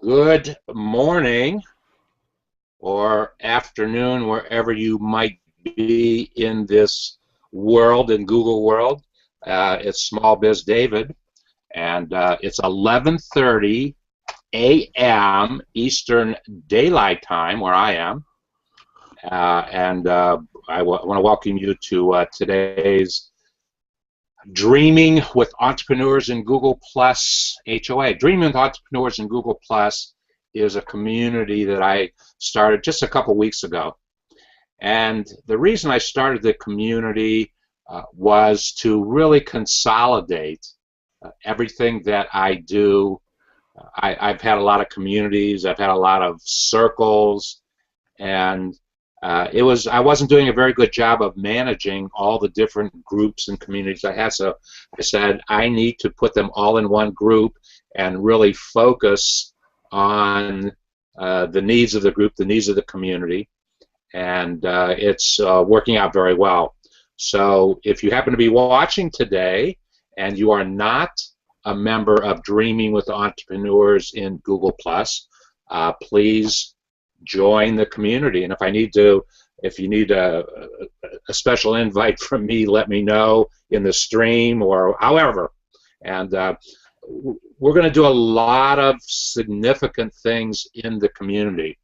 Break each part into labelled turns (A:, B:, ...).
A: Good morning or afternoon, wherever you might be in this world, in Google world. It's SmallBizDavid, and it's 11:30 a.m. Eastern Daylight Time, where I am. I want to welcome you to today's Dreaming with Entrepreneurs in Google Plus HOA. Dreaming with Entrepreneurs in Google Plus is a community that I started just a couple weeks ago. And the reason I started the community was to really consolidate everything that I do. I've had a lot of communities, I've had a lot of circles, and I wasn't doing a very good job of managing all the different groups and communities I had, so I said I need to put them all in one group and really focus on the needs of the group, the needs of the community, and it's working out very well. So if you happen to be watching today and you are not a member of Dreaming with Entrepreneurs in Google Plus, please join the community. And if you need a special invite from me, let me know in the stream or however. And we're going to do a lot of significant things in the community.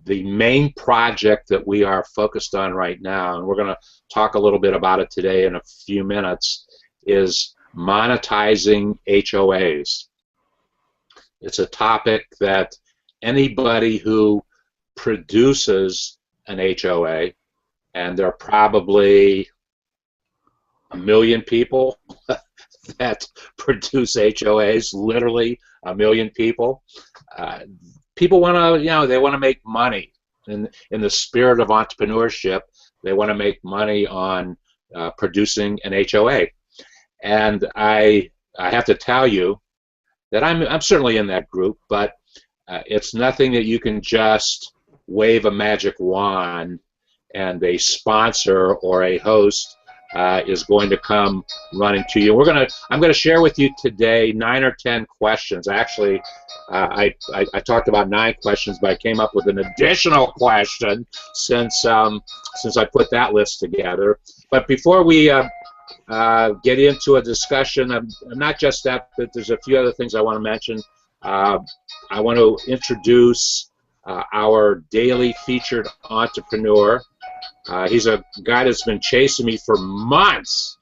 A: The main project that we are focused on right now, and we're going to talk a little bit about it today in a few minutes, is monetizing HOAs. It's a topic that anybody who produces an HOA, and there are probably 1 million people that produce HOAs, literally 1 million people. People want to, they want to make money. In the spirit of entrepreneurship, they want to make money on producing an HOA. And I have to tell you that I'm certainly in that group, but it's nothing that you can just wave a magic wand and a sponsor or a host is going to come running to you. I'm going to share with you today 9 or 10 questions. Actually, I talked about 9 questions, but I came up with an additional question since I put that list together. But before we get into a discussion of not just that, but there's a few other things I want to mention. I want to introduce our daily featured entrepreneur. He's a guy that's been chasing me for months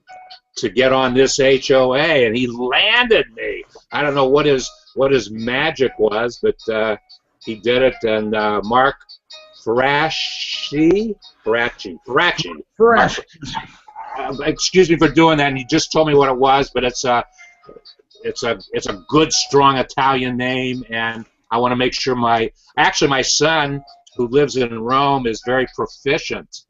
A: to get on this HOA, and he landed me. I don't know what his magic was, but he did it. And Mark Ferrasci. Excuse me for doing that. And he just told me what it was, but it's a good, strong Italian name, and I want to make sure my son, who lives in Rome, is very proficient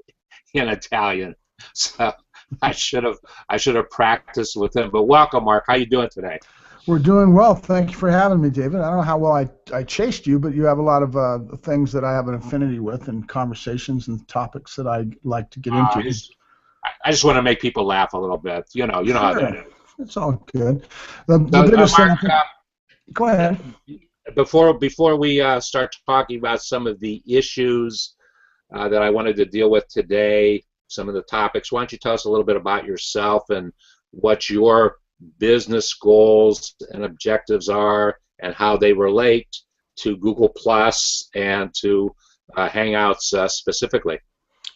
A: in Italian. So I should have practiced with him. But welcome, Mark. How you doing today?
B: We're doing well. Thank you for having me, David. I don't know how well I chased you, but you have a lot of things that I have an affinity with, and conversations and topics that I like to get into.
A: I just want to make people laugh a little bit. You know
B: sure.
A: How that is.
B: It's all good. The biggest
A: Mark,
B: thing. Go ahead.
A: Before we start talking about some of the issues that I wanted to deal with today, some of the topics, why don't you tell us a little bit about yourself and what your business goals and objectives are and how they relate to Google Plus and to Hangouts specifically.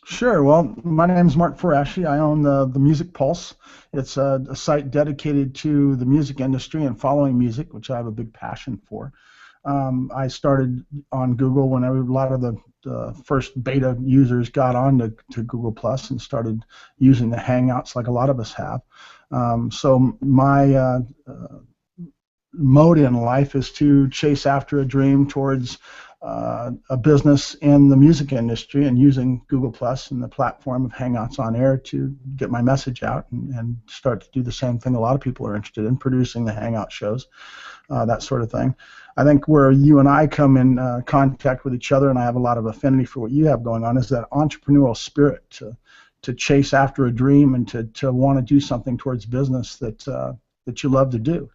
B: Sure. Well, my name is Mark Ferrasci. I own the Music Pulse. It's a site dedicated to the music industry and following music, which I have a big passion for. I started on Google when a lot of the first beta users got on to Google Plus and started using the Hangouts like a lot of us have. So my mode in life is to chase after a dream towards a business in the music industry and using Google Plus and the platform of Hangouts on Air to get my message out and start to do the same thing a lot of people are interested in, producing the Hangout shows, that sort of thing. I think where you and I come in contact with each other, and I have a lot of affinity for what you have going on, is that entrepreneurial spirit to chase after a dream and to want to do something towards business that you love to do,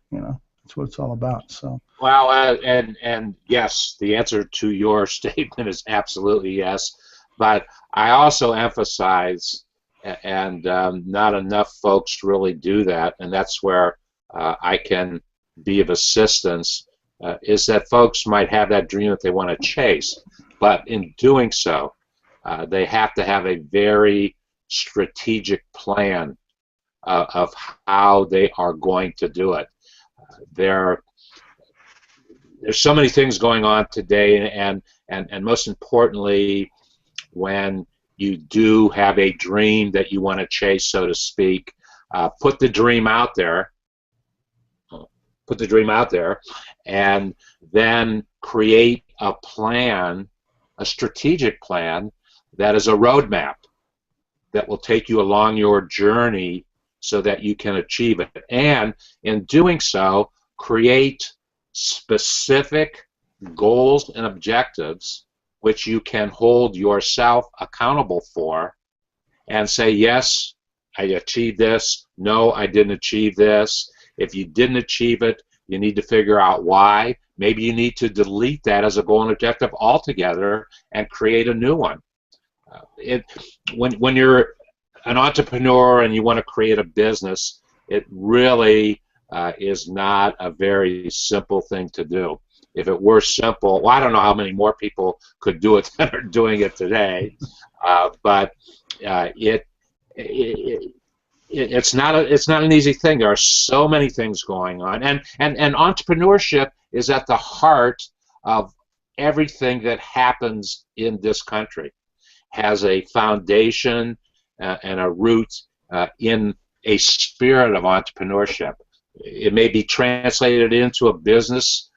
B: That's what it's all about. So.
A: Well, and yes, the answer to your statement is absolutely yes. But I also emphasize, and not enough folks really do that, and that's where I can be of assistance, is that folks might have that dream that they want to chase, but in doing so, they have to have a very strategic plan of how they are going to do it. There's so many things going on today, and most importantly, when you do have a dream that you want to chase, so to speak, put the dream out there. Put the dream out there, and then create a plan, a strategic plan that is a roadmap that will take you along your journey so that you can achieve it. And in doing so, create specific goals and objectives which you can hold yourself accountable for and say, yes, I achieved this. No, I didn't achieve this. If you didn't achieve it, you need to figure out why. Maybe you need to delete that as a goal and objective altogether and create a new one. When you're an entrepreneur and you want to create a business, it really is not a very simple thing to do. If it were simple, well, I don't know how many more people could do it than are doing it today, but it's not an easy thing. There are so many things going on, and entrepreneurship is at the heart of everything that happens in this country. Has a foundation and a root in a spirit of entrepreneurship. It may be translated into a business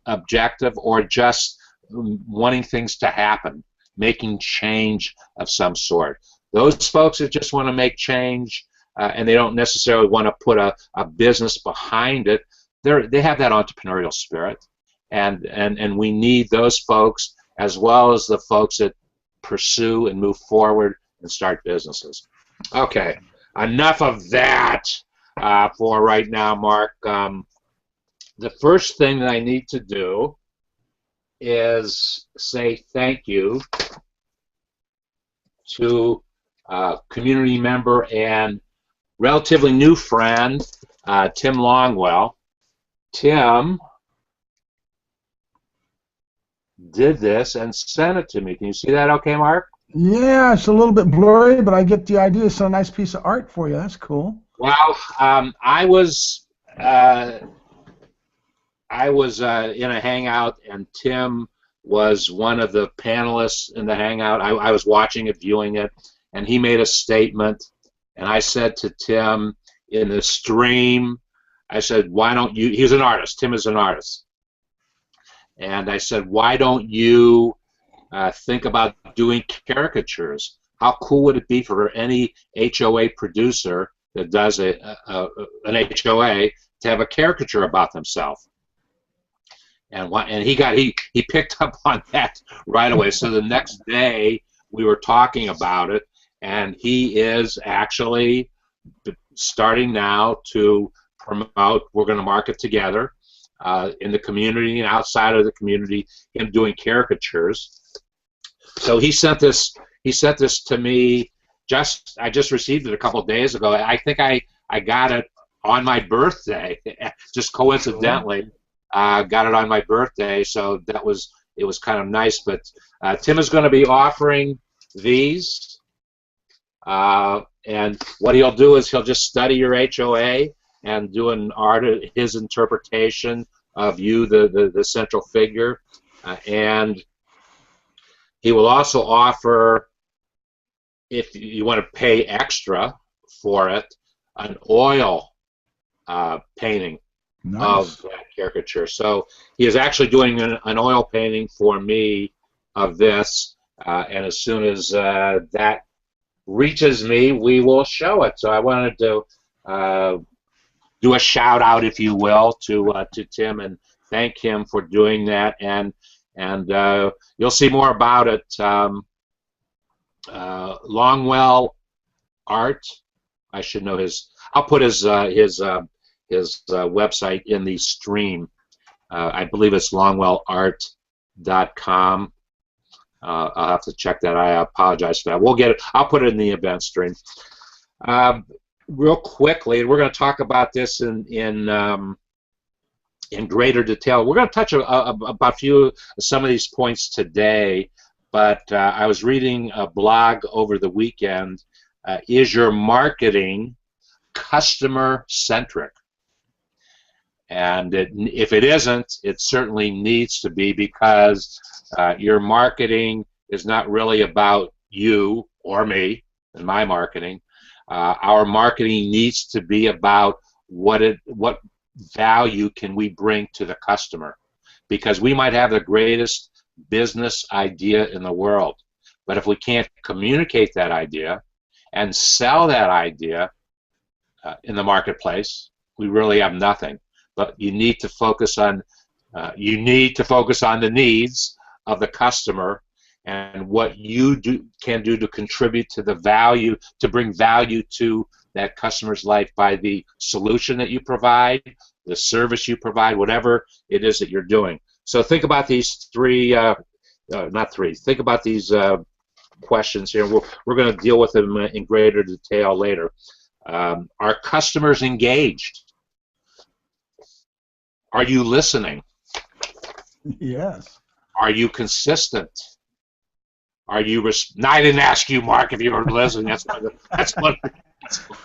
A: objective or just wanting things to happen, making change of some sort. Those folks that just want to make change and they don't necessarily want to put a business behind it, they have that entrepreneurial spirit, and we need those folks as well as the folks that pursue and move forward and start businesses. Okay, enough of that for right now, Mark. The first thing that I need to do is say thank you to community member and relatively new friend, Tim Longwell. Tim did this and sent it to me. Can you see that okay, Mark?
B: Yeah, it's a little bit blurry, but I get the idea. It's a nice piece of art for you. That's cool.
A: Well, I was in a hangout, and Tim was one of the panelists in the hangout. I was watching it, viewing it, and he made a statement, and I said to Tim in the stream, I said, why don't you, he's an artist, Tim is an artist, and I said, why don't you think about doing caricatures? How cool would it be for any HOA producer that does an HOA to have a caricature about themselves? And he picked up on that right away. So the next day we were talking about it, and he is actually starting now to promote. We're going to market together in the community and outside of the community, him doing caricatures. So he sent this to me. I just received it a couple of days ago. I think I got it on my birthday, just coincidentally. Got it on my birthday, so it was kind of nice. But Tim is going to be offering these, and what he'll do is he'll just study your HOA and do his interpretation of you, the central figure, and he will also offer, if you want to pay extra for it, an oil painting. Nice. Of that caricature. So he is actually doing an oil painting for me of this, and as soon as that reaches me, we will show it. So I wanted to do a shout out, if you will, to Tim and thank him for doing that, and you'll see more about it. Longwell Art. I should know his. I'll put his his website in the stream. I believe it's longwellart.com. I'll have to check that. I apologize for that. We'll get it. I'll put it in the event stream. Real quickly, we're going to talk about this in greater detail. We're going to touch about some of these points today, but I was reading a blog over the weekend. Is your marketing customer-centric? And if it isn't, it certainly needs to be, because your marketing is not really about you or me and my marketing. Our marketing needs to be about what value can we bring to the customer, because we might have the greatest business idea in the world, but if we can't communicate that idea and sell that idea in the marketplace, we really have nothing. But you need to focus on the needs of the customer and what you can do to contribute to the value, to bring value to that customer's life by the solution that you provide, the service you provide, whatever it is that you're doing. So think about these think about these questions here. We're going to deal with them in greater detail later. Are customers engaged? Are you listening?
B: Yes.
A: Are you consistent? Are you? No, I didn't ask you, Mark, if you were listening. That's one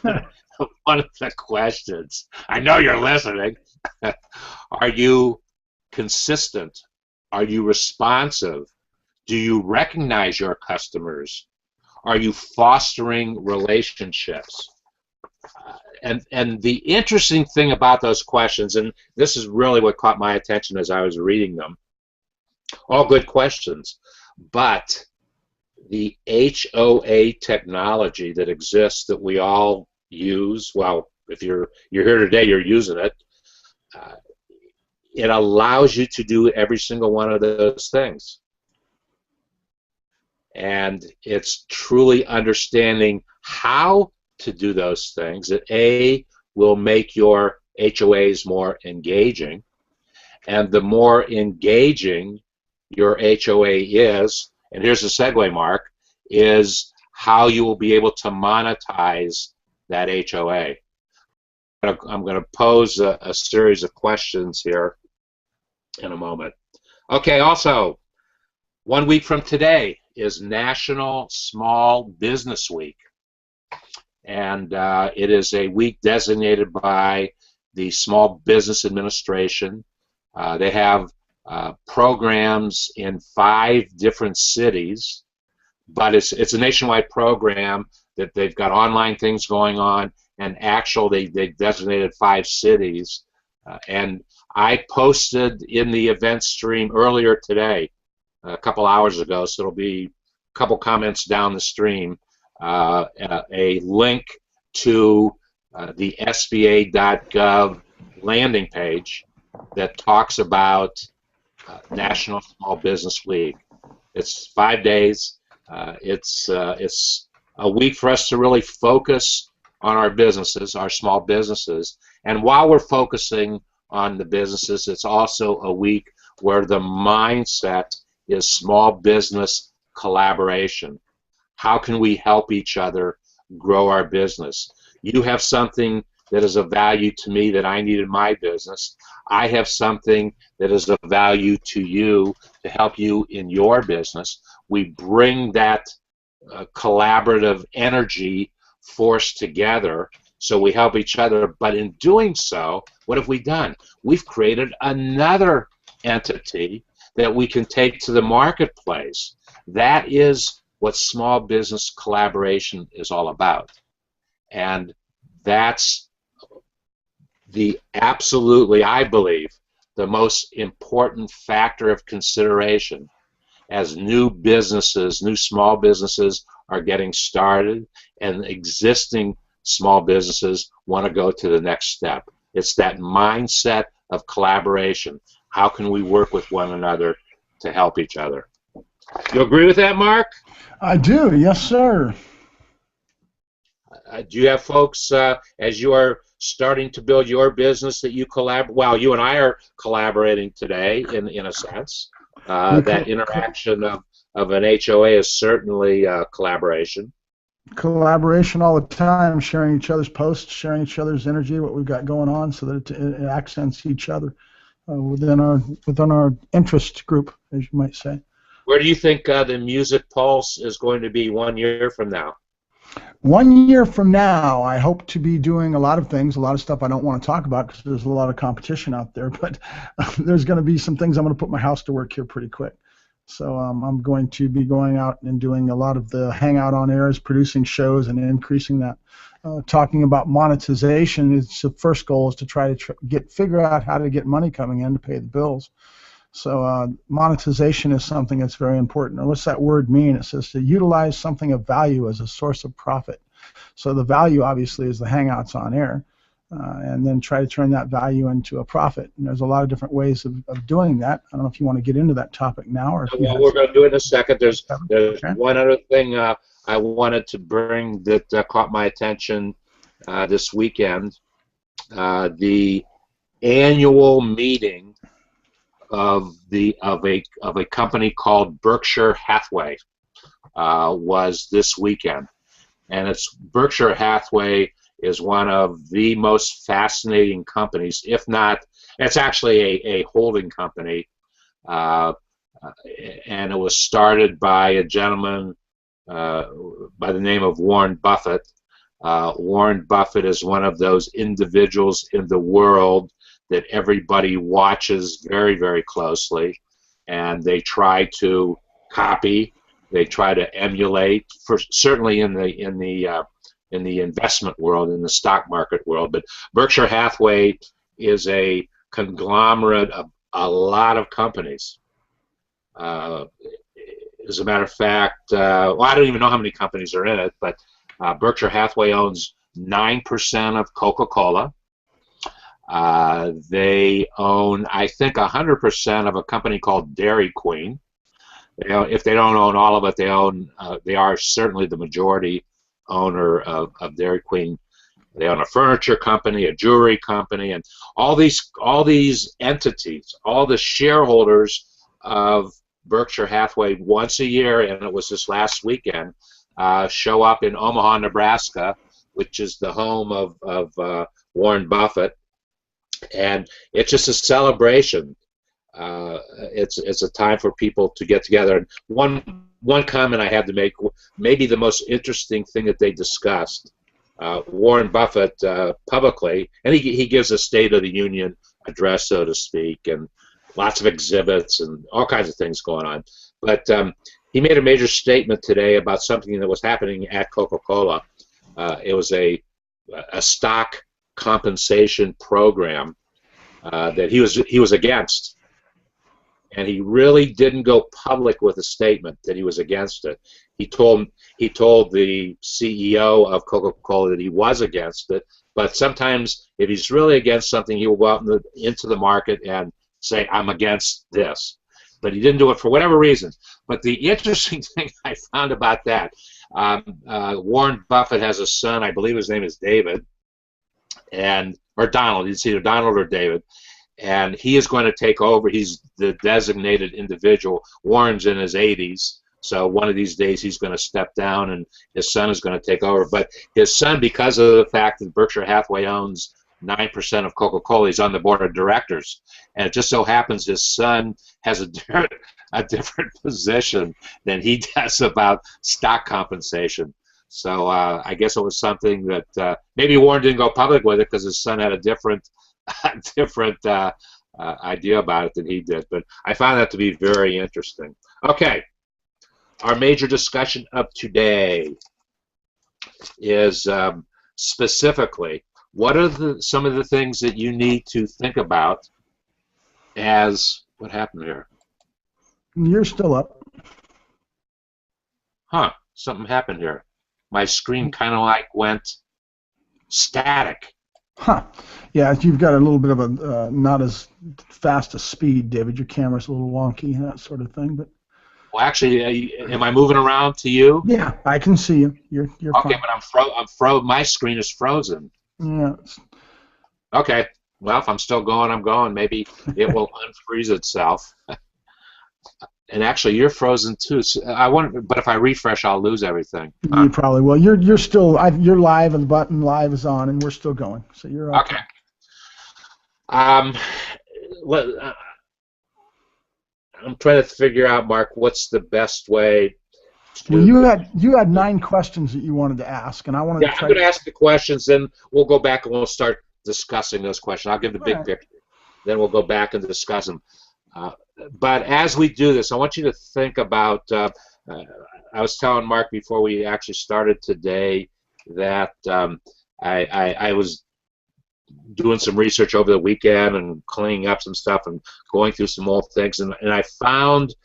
A: of the questions. I know you're listening. Are you consistent? Are you responsive? Do you recognize your customers? Are you fostering relationships? And the interesting thing about those questions, and this is really what caught my attention as I was reading them, all good questions, but the HOA technology that exists that we all use, well, if you're here today, you're using it, it allows you to do every single one of those things. And it's truly understanding how to do those things that will make your HOAs more engaging, and the more engaging your HOA is, and here's the segue, Mark, is how you will be able to monetize that HOA. I'm going to pose a series of questions here in a moment. Okay, also, 1 week from today is National Small Business Week. And it is a week designated by the Small Business Administration. They have programs in 5 different cities, but it's a nationwide program that they've got online things going on, and they designated 5 cities. And I posted in the event stream earlier today, a couple hours ago, so it'll be a couple comments down the stream, a link to the SBA.gov landing page that talks about National Small Business Week. It's 5 days. It's a week for us to really focus on our businesses, our small businesses. And while we're focusing on the businesses, it's also a week where the mindset is small business collaboration. How can we help each other grow our business? You have something that is of value to me that I need in my business. I have something that is of value to you to help you in your business. We bring that collaborative energy force together, so we help each other. But in doing so, what have we done? We've created another entity that we can take to the marketplace. That is what small business collaboration is all about. And that's absolutely, I believe, the most important factor of consideration as new small businesses are getting started, and existing small businesses want to go to the next step. It's that mindset of collaboration. How can we work with one another to help each other? You agree with that, Mark?
B: I do, yes, sir.
A: Do you have folks as you are starting to build your business that you collaborate? Well, you and I are collaborating today, in a sense. That interaction of an HOA is certainly collaboration.
B: Collaboration all the time, sharing each other's posts, sharing each other's energy, what we've got going on, so that it accents each other within our interest group, as you might say.
A: Where do you think the Music Pulse is going to be 1 year from now?
B: 1 year from now, I hope to be doing a lot of things, a lot of stuff I don't want to talk about because there's a lot of competition out there, but there's going to be some things I'm going to put my house to work here pretty quick. So I'm going to be going out and doing a lot of the hangout on airs, producing shows and increasing that. Talking about monetization, it's the first goal is to try to figure out how to get money coming in to pay the bills. So monetization is something that's very important. And what's that word mean? It says to utilize something of value as a source of profit. So the value obviously is the hangouts on air, and then try to turn that value into a profit. And there's a lot of different ways of doing that. I don't know if you want to get into that topic now, or if
A: well, we're going to do it in a second. There's one other thing I wanted to bring that caught my attention this weekend. The annual meeting of a company called Berkshire Hathaway was this weekend, and Berkshire Hathaway is one of the most fascinating companies, if not, it's actually a holding company, and it was started by a gentleman by the name of Warren Buffett. Warren Buffett is one of those individuals in the world that everybody watches very, very closely, and they try to copy, they try to emulate, certainly in the investment world, in the stock market world. But Berkshire Hathaway is a conglomerate of a lot of companies. As a matter of fact, well, I don't even know how many companies are in it, but Berkshire Hathaway owns 9% of Coca-Cola. They own, I think, 100% of a company called Dairy Queen. If they don't own all of it, they are certainly the majority owner of Dairy Queen. They own a furniture company, a jewelry company, and all these entities, all the shareholders of Berkshire Hathaway once a year, and it was this last weekend, show up in Omaha, Nebraska, which is the home of Warren Buffett, and it's just a celebration. It's a time for people to get together. And one comment I have to make, maybe the most interesting thing that they discussed, Warren Buffett publicly, and he gives a State of the Union address, so to speak, and lots of exhibits and all kinds of things going on. But he made a major statement today about something that was happening at Coca-Cola. It was a stock compensation program that he was against, and he really didn't go public with a statement that he was against it. He told the CEO of Coca-Cola that he was against it, but sometimes if he's really against something, he will go out into the market and say, I'm against this. But he didn't do it for whatever reason. But the interesting thing I found about that, Warren Buffett has a son, I believe his name is David, or Donald. It's either Donald or David, and he is going to take over. He's the designated individual. Warren's in his 80s, so one of these days he's going to step down, and his son is going to take over. But his son, because of the fact that Berkshire Hathaway owns 9% of Coca-Cola, he's on the board of directors, and it just so happens his son has a different position than he does about stock compensation. So I guess it was something that maybe Warren didn't go public with it because his son had a different idea about it than he did. But I found that to be very interesting. Okay, our major discussion of today is specifically what are some of the things that you need to think about as what happened here?
B: You're still up.
A: Huh? Something happened here. My screen kind of like went static.
B: Huh. Yeah, you've got a little bit of a not as fast a speed, David. Your camera's a little wonky and that sort of thing. But
A: Well, actually, am I moving around to you?
B: Yeah, I can see you. You're
A: Okay,
B: fine.
A: but my screen is frozen.
B: Yeah.
A: Okay. Well, if I'm still going, I'm going. Maybe it will unfreeze itself. And actually, you're frozen too. So but if I refresh, I'll lose everything.
B: You probably will. You're still you're live, and the button live is on, and we're still going. So you're okay.
A: Okay. Um, I'm trying to figure out, Mark, what's the best way
B: Well,
A: to.
B: you had 9 questions that you wanted to ask, and I wanted to
A: Yeah,
B: try.
A: I'm going to ask the questions, then we'll go back and we'll start discussing those questions. I'll give the big picture, then we'll go back and discuss them. But as we do this, I want you to think about. I was telling Mark before we actually started today that I was doing some research over the weekend and cleaning up some stuff and going through some old things, and I found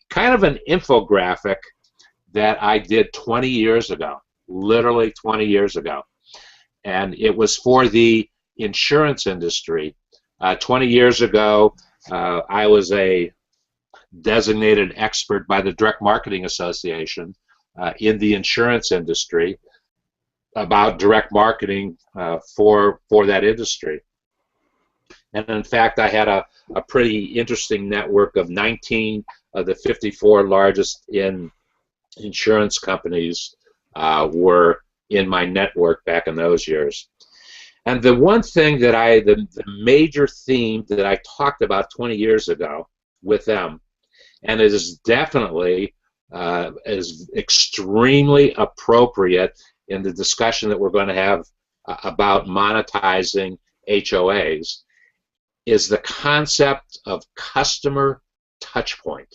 A: kind of an infographic that I did 20 years ago, literally 20 years ago. And it was for the insurance industry. 20 years ago, I was a designated expert by the Direct Marketing Association in the insurance industry about direct marketing for that industry. And in fact, I had a pretty interesting network of 19 of the 54 largest insurance companies were in my network back in those years. And the one thing that the major theme that I talked about 20 years ago with them, and it is definitely is extremely appropriate in the discussion that we're going to have about monetizing HOAs, is the concept of customer touchpoint.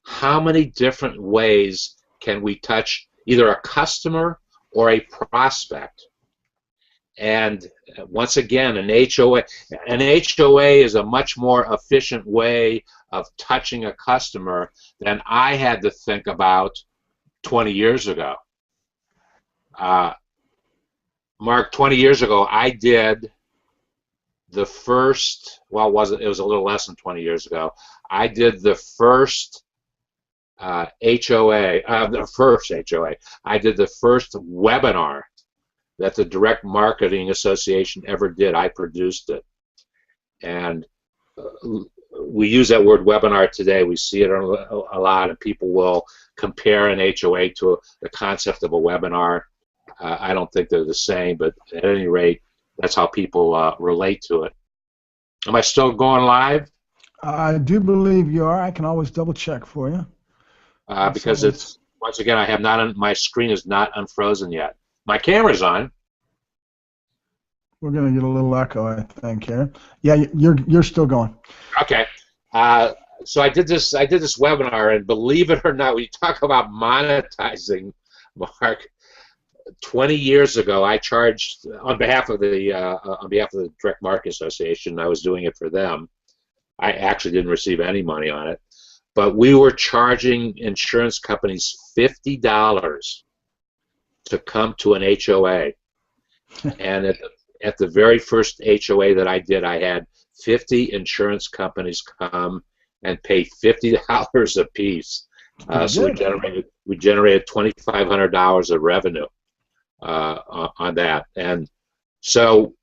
A: How many different ways can we touch either a customer or a prospect? And once again, an HOA is a much more efficient way of touching a customer than I had to think about 20 years ago. Mark, 20 years ago, I did the first, well, it was a little less than 20 years ago, I did the first I did the first webinar that the Direct Marketing Association ever did. I produced it. And we use that word webinar today. We see it a lot, and people will compare an HOA to the concept of a webinar. I don't think they're the same, but at any rate, that's how people relate to it. Am I still going live?
B: I do believe you are. I can always double check for you.
A: Because it's, once again, my screen is not unfrozen yet. My camera's on.
B: We're gonna get a little echo, I think, here. Yeah, you're still going.
A: Okay. So I did this webinar, and believe it or not, when you talk about monetizing, Mark, 20 years ago, I charged on behalf of the Direct Marketing Association. I was doing it for them. I actually didn't receive any money on it, but we were charging insurance companies $50 to come to an HOA. And at the very first HOA that I did, I had 50 insurance companies come and pay $50 a piece. So we generated $2,500 of revenue on that. And so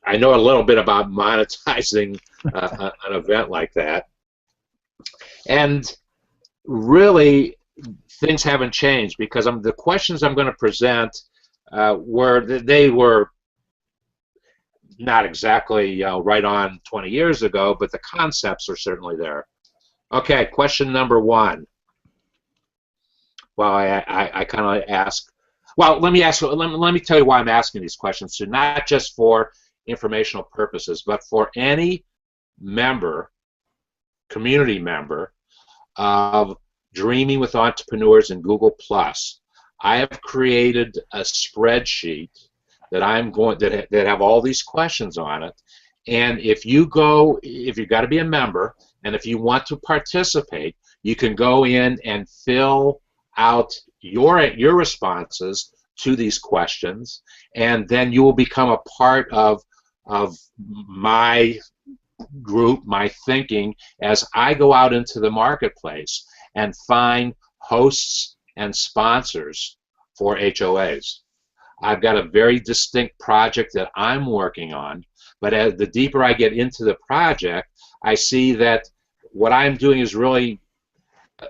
A: I know a little bit about monetizing an event like that. And really, things haven't changed, because the questions I'm going to present were not exactly right on 20 years ago, but the concepts are certainly there. Okay, question number 1. Well, I kind of ask. Well, let me tell you why I'm asking these questions. So not just for informational purposes, but for any member, community member of Dreaming with Entrepreneurs in Google+. I have created a spreadsheet that that have all these questions on it. And if you've got to be a member, and if you want to participate, you can go in and fill out your responses to these questions, and then you will become a part of my group, my thinking, as I go out into the marketplace and find hosts and sponsors for HOAs. I've got a very distinct project that I'm working on, but as the deeper I get into the project, I see that what I'm doing is really,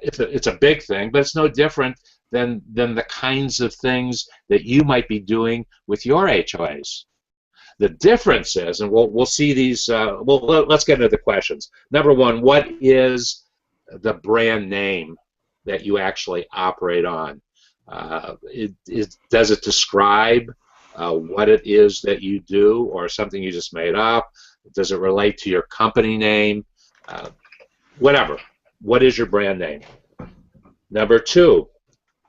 A: it's a big thing, but it's no different than the kinds of things that you might be doing with your HOAs. The difference is, and we'll see these, let's get into the questions. Number one, what is the brand name that you actually operate on? Does it describe what it is that you do, or something you just made up? Does it relate to your company name? Whatever. What is your brand name? Number two,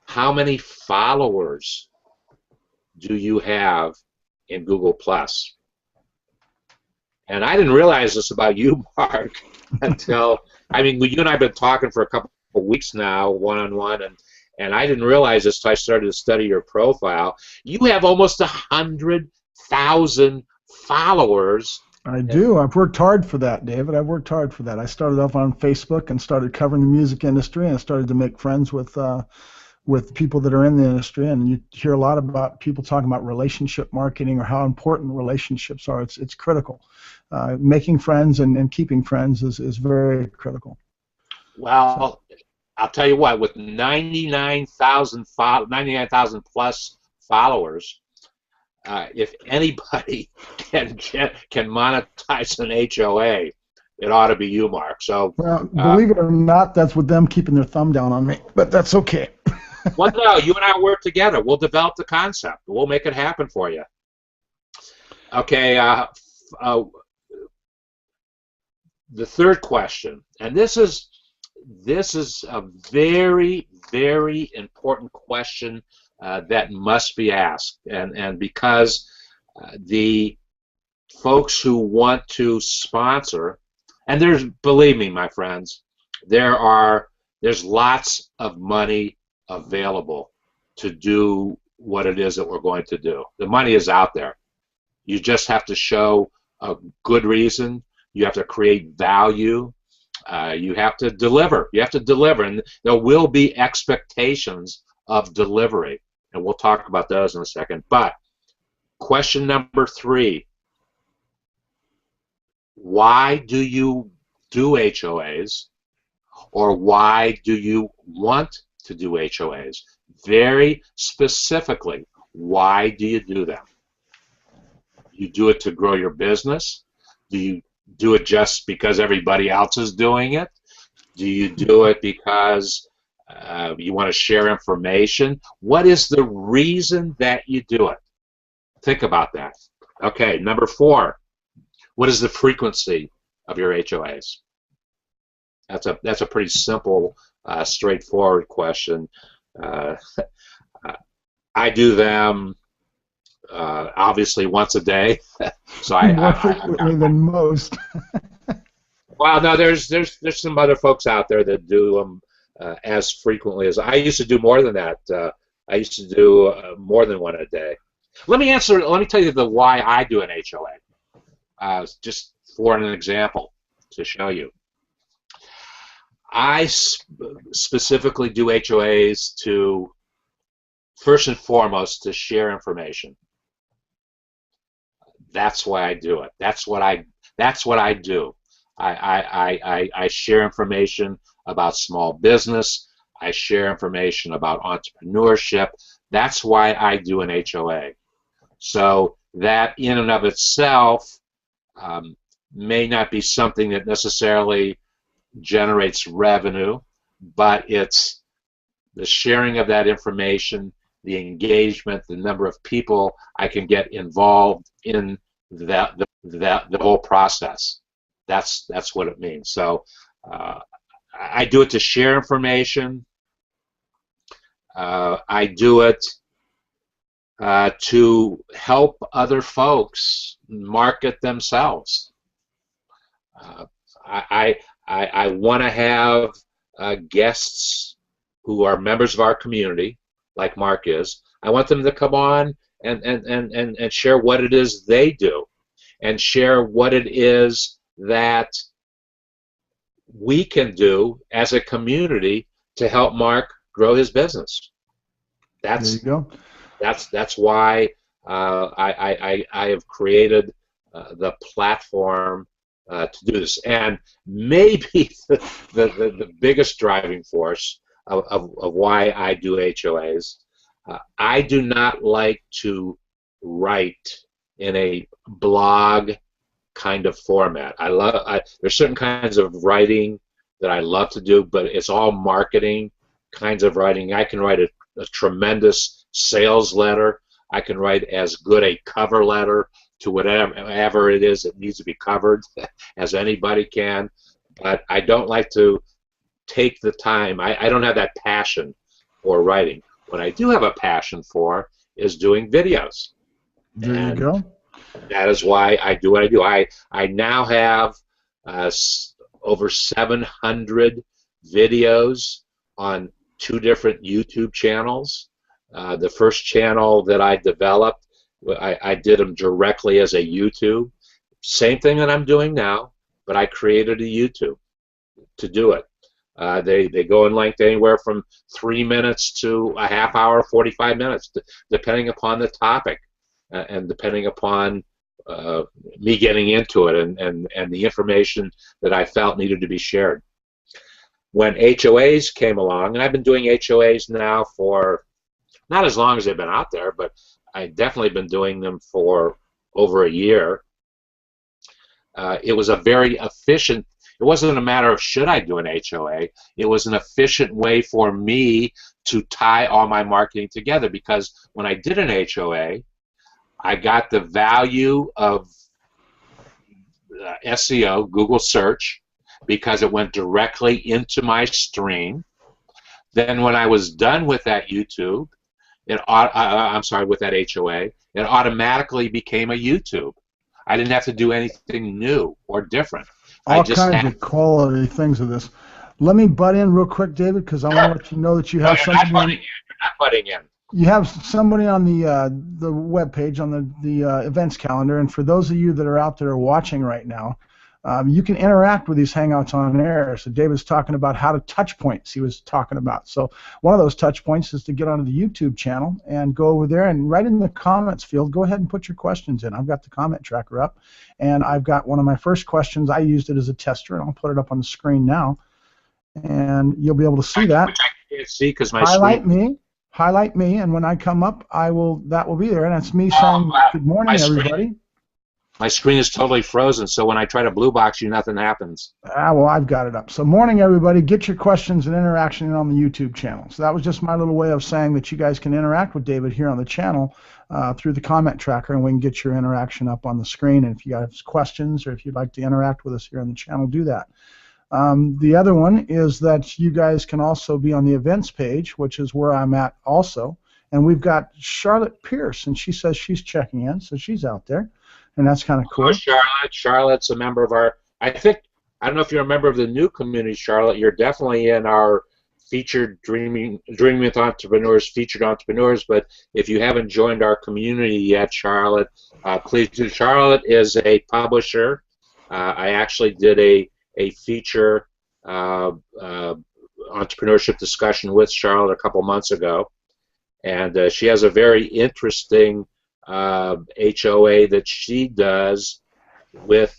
A: how many followers do you have in Google+? And I didn't realize this about you, Mark, until, I mean, you and I have been talking for a couple of weeks now, one-on-one, and I didn't realize this until I started to study your profile. You have almost 100,000 followers.
B: I do. I've worked hard for that, David. I've worked hard for that. I started off on Facebook and started covering the music industry, and I started to make friends with people that are in the industry. And you hear a lot about people talking about relationship marketing or how important relationships are. It's critical. Making friends and keeping friends is very critical.
A: Well, I'll tell you what, with 99,000 plus followers, if anybody can monetize an HOA, it ought to be you, Mark. So,
B: well, believe it or not, that's with them keeping their thumb down on me, but that's okay.
A: Well, no, you and I work together. We'll develop the concept. We'll make it happen for you. Okay. The third question, and this is a very, very important question that must be asked, and because the folks who want to sponsor, and believe me, my friends, there's lots of money available to do what it is that we're going to do. The money is out there. You just have to show a good reason. You have to create value. You have to deliver. You have to deliver, and there will be expectations of delivery, and we'll talk about those in a second. But question number 3, why do you do HOAs, or why do you want to do HOAs? Very specifically, why do you do them? You do it to grow your business? Do you do it just because everybody else is doing it? Do you do it because you want to share information? What is the reason that you do it? Think about that. Okay, number 4, what is the frequency of your HOAs? That's a pretty simple, straightforward question. I do them obviously once a day. So
B: more frequently than most.
A: Well, no, there's some other folks out there that do them as frequently as I used to do. More than that. I used to do more than one a day. Let me tell you the why I do an HOA. Just for an example to show you. I specifically do HOAs to, first and foremost, to share information. That's why I do it. That's what I do. I share information about small business. I share information about entrepreneurship. That's why I do an HOA. So that in and of itself may not be something that necessarily generates revenue, but it's the sharing of that information, the engagement, the number of people I can get involved in the whole process. That's what it means. So I do it to share information. I do it to help other folks market themselves. I want to have guests who are members of our community, like Mark is. I want them to come on and share what it is they do, and share what it is that we can do as a community to help Mark grow his business.
B: There you go.
A: That's why I have created the platform to do this. And maybe the biggest driving force of why I do HOAs, I do not like to write in a blog kind of format. There's certain kinds of writing that I love to do, but it's all marketing kinds of writing. I can write a tremendous sales letter. I can write as good a cover letter to whatever it is that needs to be covered as anybody can, but I don't like to take the time. I don't have that passion for writing. What I do have a passion for is doing videos.
B: There you go.
A: That is why I do what I do. I now have over 700 videos on 2 different YouTube channels. The first channel that I developed, I did them directly as a YouTube. Same thing that I'm doing now, but I created a YouTube to do it. They go in length anywhere from 3 minutes to a half hour, 45 minutes, depending upon the topic and depending upon me getting into it and the information that I felt needed to be shared. When HOAs came along, and I've been doing HOAs now for not as long as they've been out there, but I've definitely been doing them for over a year. It was a very efficient, it wasn't a matter of should I do an HOA, it was an efficient way for me to tie all my marketing together, because when I did an HOA, I got the value of SEO, Google search, because it went directly into my stream. Then when I was done with that YouTube, I'm sorry, with that HOA, it automatically became a YouTube. I didn't have to do anything new or different.
B: All kinds of quality things of this. Let me butt in real quick, David, because I want to let you know that you have somebody.
A: You're not butting in.
B: You have somebody on the web page, on the events calendar, and for those of you that are out there watching right now, you can interact with these Hangouts on air. So David's talking about how to touch points he was talking about. So one of those touch points is to get onto the YouTube channel and go over there and right in the comments field, go ahead and put your questions in. I've got the comment tracker up, and I've got one of my first questions. I used it as a tester, and I'll put it up on the screen now, and you'll be able to see that.
A: Which I can't see because my
B: Highlight me, and when I come up, that will be there, and that's me saying good morning, everybody.
A: My screen is totally frozen, so when I try to blue box you, nothing happens.
B: Well, I've got it up. So morning, everybody. Get your questions and interaction on the YouTube channel. So that was just my little way of saying that you guys can interact with David here on the channel through the comment tracker, and we can get your interaction up on the screen. And if you have questions or if you'd like to interact with us here on the channel, do that. The other one is that you guys can also be on the events page, which is where I'm at also. And we've got Charlotte Pierce, and she says she's checking in, so she's out there. And that's kind of cool.
A: Oh, Charlotte. Charlotte's a member of our, I don't know if you're a member of the new community, Charlotte. You're definitely in our featured Dreaming with Entrepreneurs, featured entrepreneurs. But if you haven't joined our community yet, Charlotte, please do. Charlotte is a publisher. I actually did a feature entrepreneurship discussion with Charlotte a couple months ago. And she has a very interesting HOA that she does with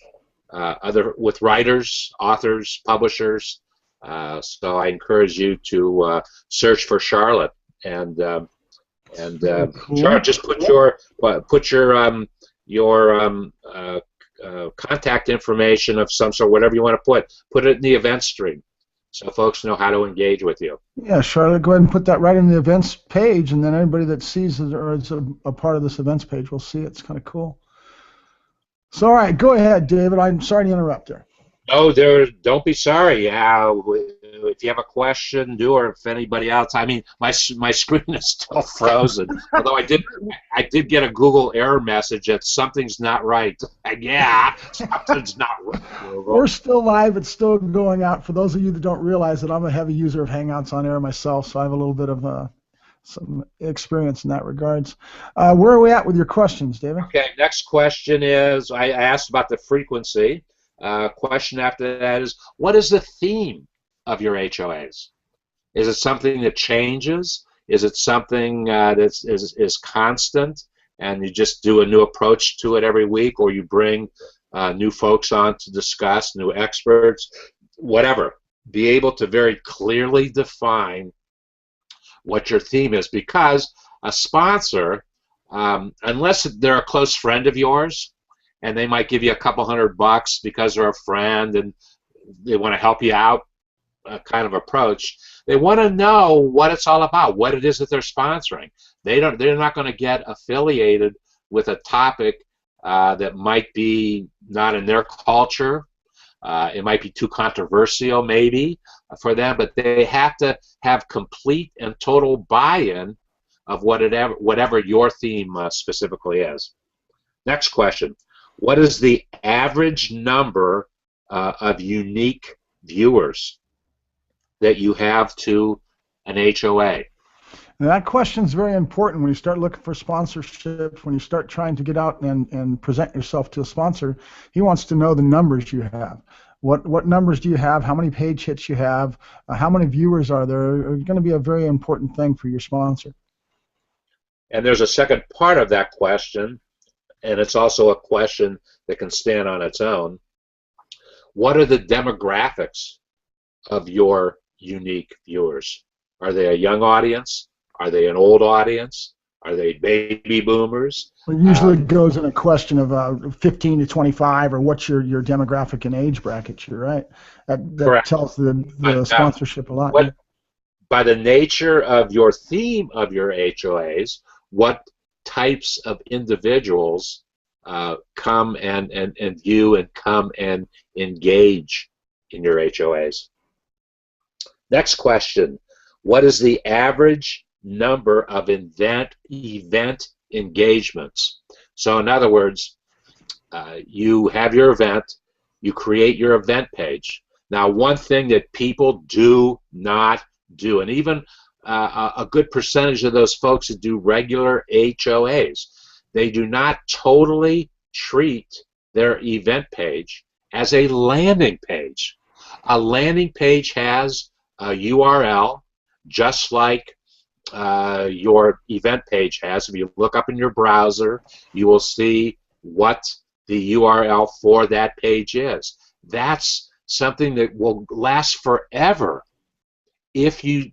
A: writers, authors, publishers. So I encourage you to search for Charlotte and
B: cool.
A: Charlotte, just put your contact information of some sort, whatever you want to put it in the event stream, so folks know how to engage with you.
B: Yeah, Charlotte, go ahead and put that right in the events page, and then anybody that sees it or is a part of this events page will see it. It's kind of cool. So, all right, go ahead, David. I'm sorry to interrupt there.
A: No, don't be sorry. If you have a question, or if anybody else. I mean, my screen is still frozen. Although I did get a Google error message that something's not right. Yeah, something's not right.
B: We're still live. It's still going out. For those of you that don't realize that I'm a heavy user of Hangouts on air myself, so I have a little bit of some experience in that regards. Where are we at with your questions, David?
A: Okay, next question is, I asked about the frequency. question after that is, what is the theme of your HOAs? Is it something that changes? Is it something that is constant, and you just do a new approach to it every week, or you bring new folks on to discuss, new experts, whatever? Be able to very clearly define what your theme is, because a sponsor, unless they're a close friend of yours, and they might give you a couple $100 because they're a friend and they want to help you out, kind of approach. They want to know what it's all about, what it is that they're sponsoring. They're not going to get affiliated with a topic that might be not in their culture. It might be too controversial, maybe, for them, but they have to have complete and total buy-in of whatever your theme specifically is. Next question. What is the average number of unique viewers that you have to an HOA?
B: And that question is very important when you start looking for sponsorships, when you start trying to get out and present yourself to a sponsor. He wants to know the numbers you have. What numbers do you have? How many page hits you have? How many viewers are there? Are going to be a very important thing for your sponsor.
A: And there's a second part of that question, and it's also a question that can stand on its own. What are the demographics of your unique viewers? Are they a young audience? Are they an old audience? Are they baby boomers?
B: It usually goes in a question of 15 to 25, or what's your demographic and age bracket. You're right. That tells the sponsorship a lot.
A: By the nature of your theme of your HOAs, what types of individuals come and view and come and engage in your HOAs? Next question. What is the average number of event engagements? So in other words, you have your event, you create your event page. Now, one thing that people do not do, and even a good percentage of those folks that do regular HOAs, they do not totally treat their event page as a landing page. A landing page has a URL, just like your event page has. If you look up in your browser, you will see what the URL for that page is. That's something that will last forever if you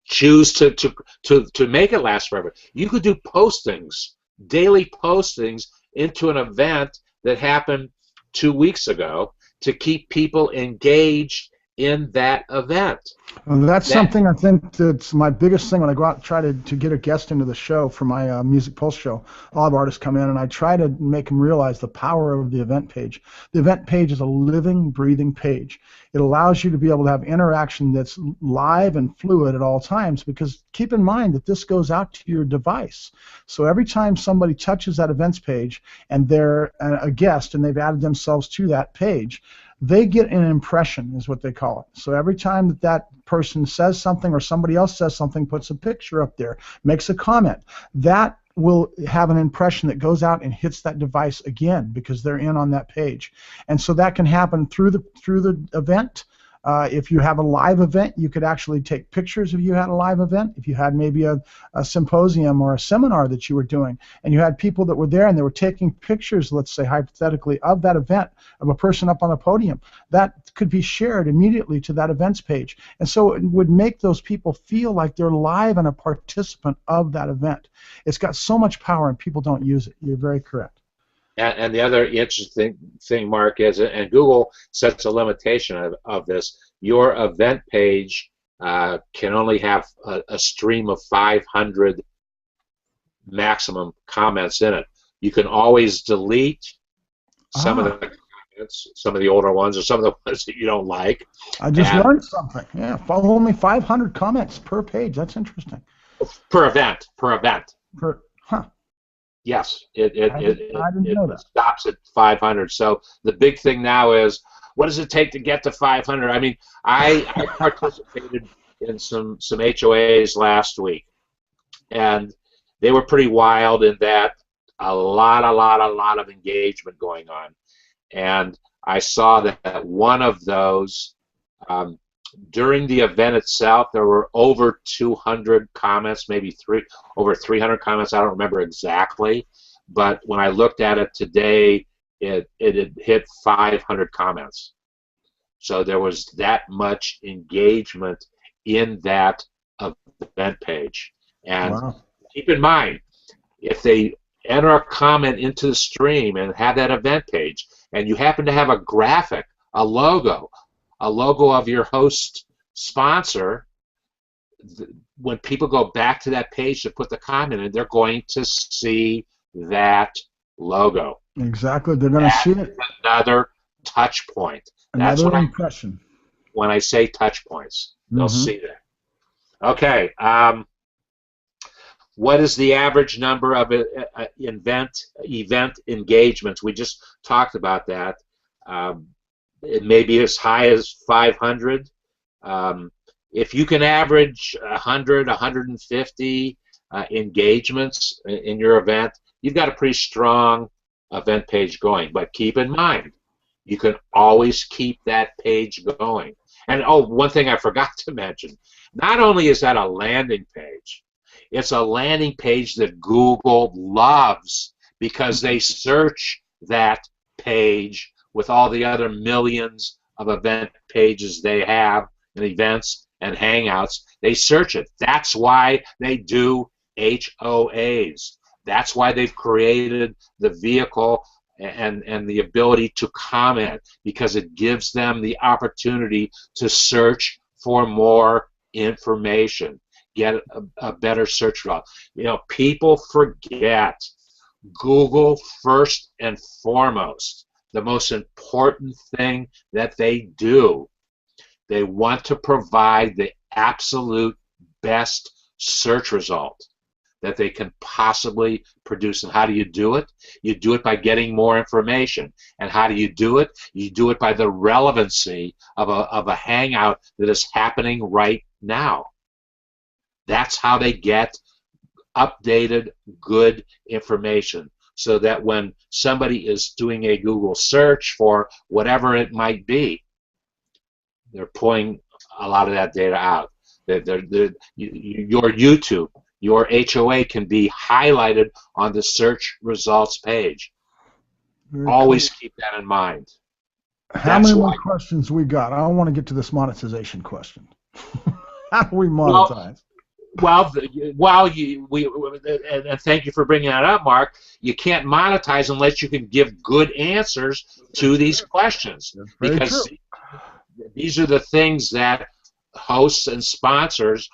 A: choose to make it last forever. You could do postings, daily postings, into an event that happened 2 weeks ago to keep people engaged in that event.
B: And that's something I think that's my biggest thing when I go out and try to get a guest into the show for my Music Pulse show. A lot of artists come in, and I try to make them realize the power of the event page. The event page is a living, breathing page. It allows you to be able to have interaction that's live and fluid at all times, because keep in mind that this goes out to your device. So every time somebody touches that events page and they're a guest and they've added themselves to that page, they get an impression, is what they call it. So every time that person says something, or somebody else says something, puts a picture up there, makes a comment, that will have an impression that goes out and hits that device again, because they're in on that page. And so that can happen through the event. If you have a live event, you could actually take pictures if you had a live event. If you had maybe a symposium or a seminar that you were doing, and you had people that were there and they were taking pictures, let's say hypothetically, of that event, of a person up on a podium, that could be shared immediately to that events page. And so it would make those people feel like they're live and a participant of that event. It's got so much power, and people don't use it. You're very correct.
A: And the other interesting thing, Mark, is, and Google sets a limitation of this, your event page can only have a stream of 500 maximum comments in it. You can always delete some of the comments, some of the older ones, or some of the ones that you don't like.
B: I just learned something. Yeah, only 500 comments per page. That's interesting.
A: Per event. Yes,
B: I didn't know that.
A: Stops at 500. So the big thing now is, what does it take to get to 500? I mean, I participated in some HOAs last week, and they were pretty wild in that a lot of engagement going on. And I saw that one of those, during the event itself, there were over 200 comments, maybe over 300 comments. I don't remember exactly, but when I looked at it today, it had hit 500 comments. So there was that much engagement in that event page. And
B: Wow.
A: keep in mind, if they enter a comment into the stream and have that event page, and you happen to have a graphic, a logo of your host sponsor, when people go back to that page to put the comment in, they're going to see that logo.
B: Exactly. They're going to see it.
A: Another touch point. That's
B: Another impression.
A: When I say touch points, they'll see that. Okay. What is the average number of event engagements? We just talked about that. It may be as high as 500. If you can average 100, 150 engagements in your event, you've got a pretty strong event page going. But keep in mind, you can always keep that page going. And oh, one thing I forgot to mention, not only is that a landing page, it's a landing page that Google loves because they search that page with all the other millions of event pages they have in events and Hangouts. They search it. That's why they do HOAs. That's why they've created the vehicle and the ability to comment, because it gives them the opportunity to search for more information, get a better search result. You know, people forget Google first and foremost. The most important thing that they do, they want to provide the absolute best search result that they can possibly produce. And how do you do it? You do it by getting more information. And how do you do it? You do it by the relevancy of a hangout that is happening right now. That's how they get updated, good information, so that when somebody is doing a Google search for whatever it might be, they're pulling a lot of that data out. Your YouTube, your HOA can be highlighted on the search results page.
B: Very
A: Always
B: cool.
A: keep that in mind.
B: How many more questions we got? I want to get to this monetization question. How do we monetize?
A: And thank you for bringing that up, Mark. You can't monetize unless you can give good answers to these questions, because these are the things that hosts and sponsors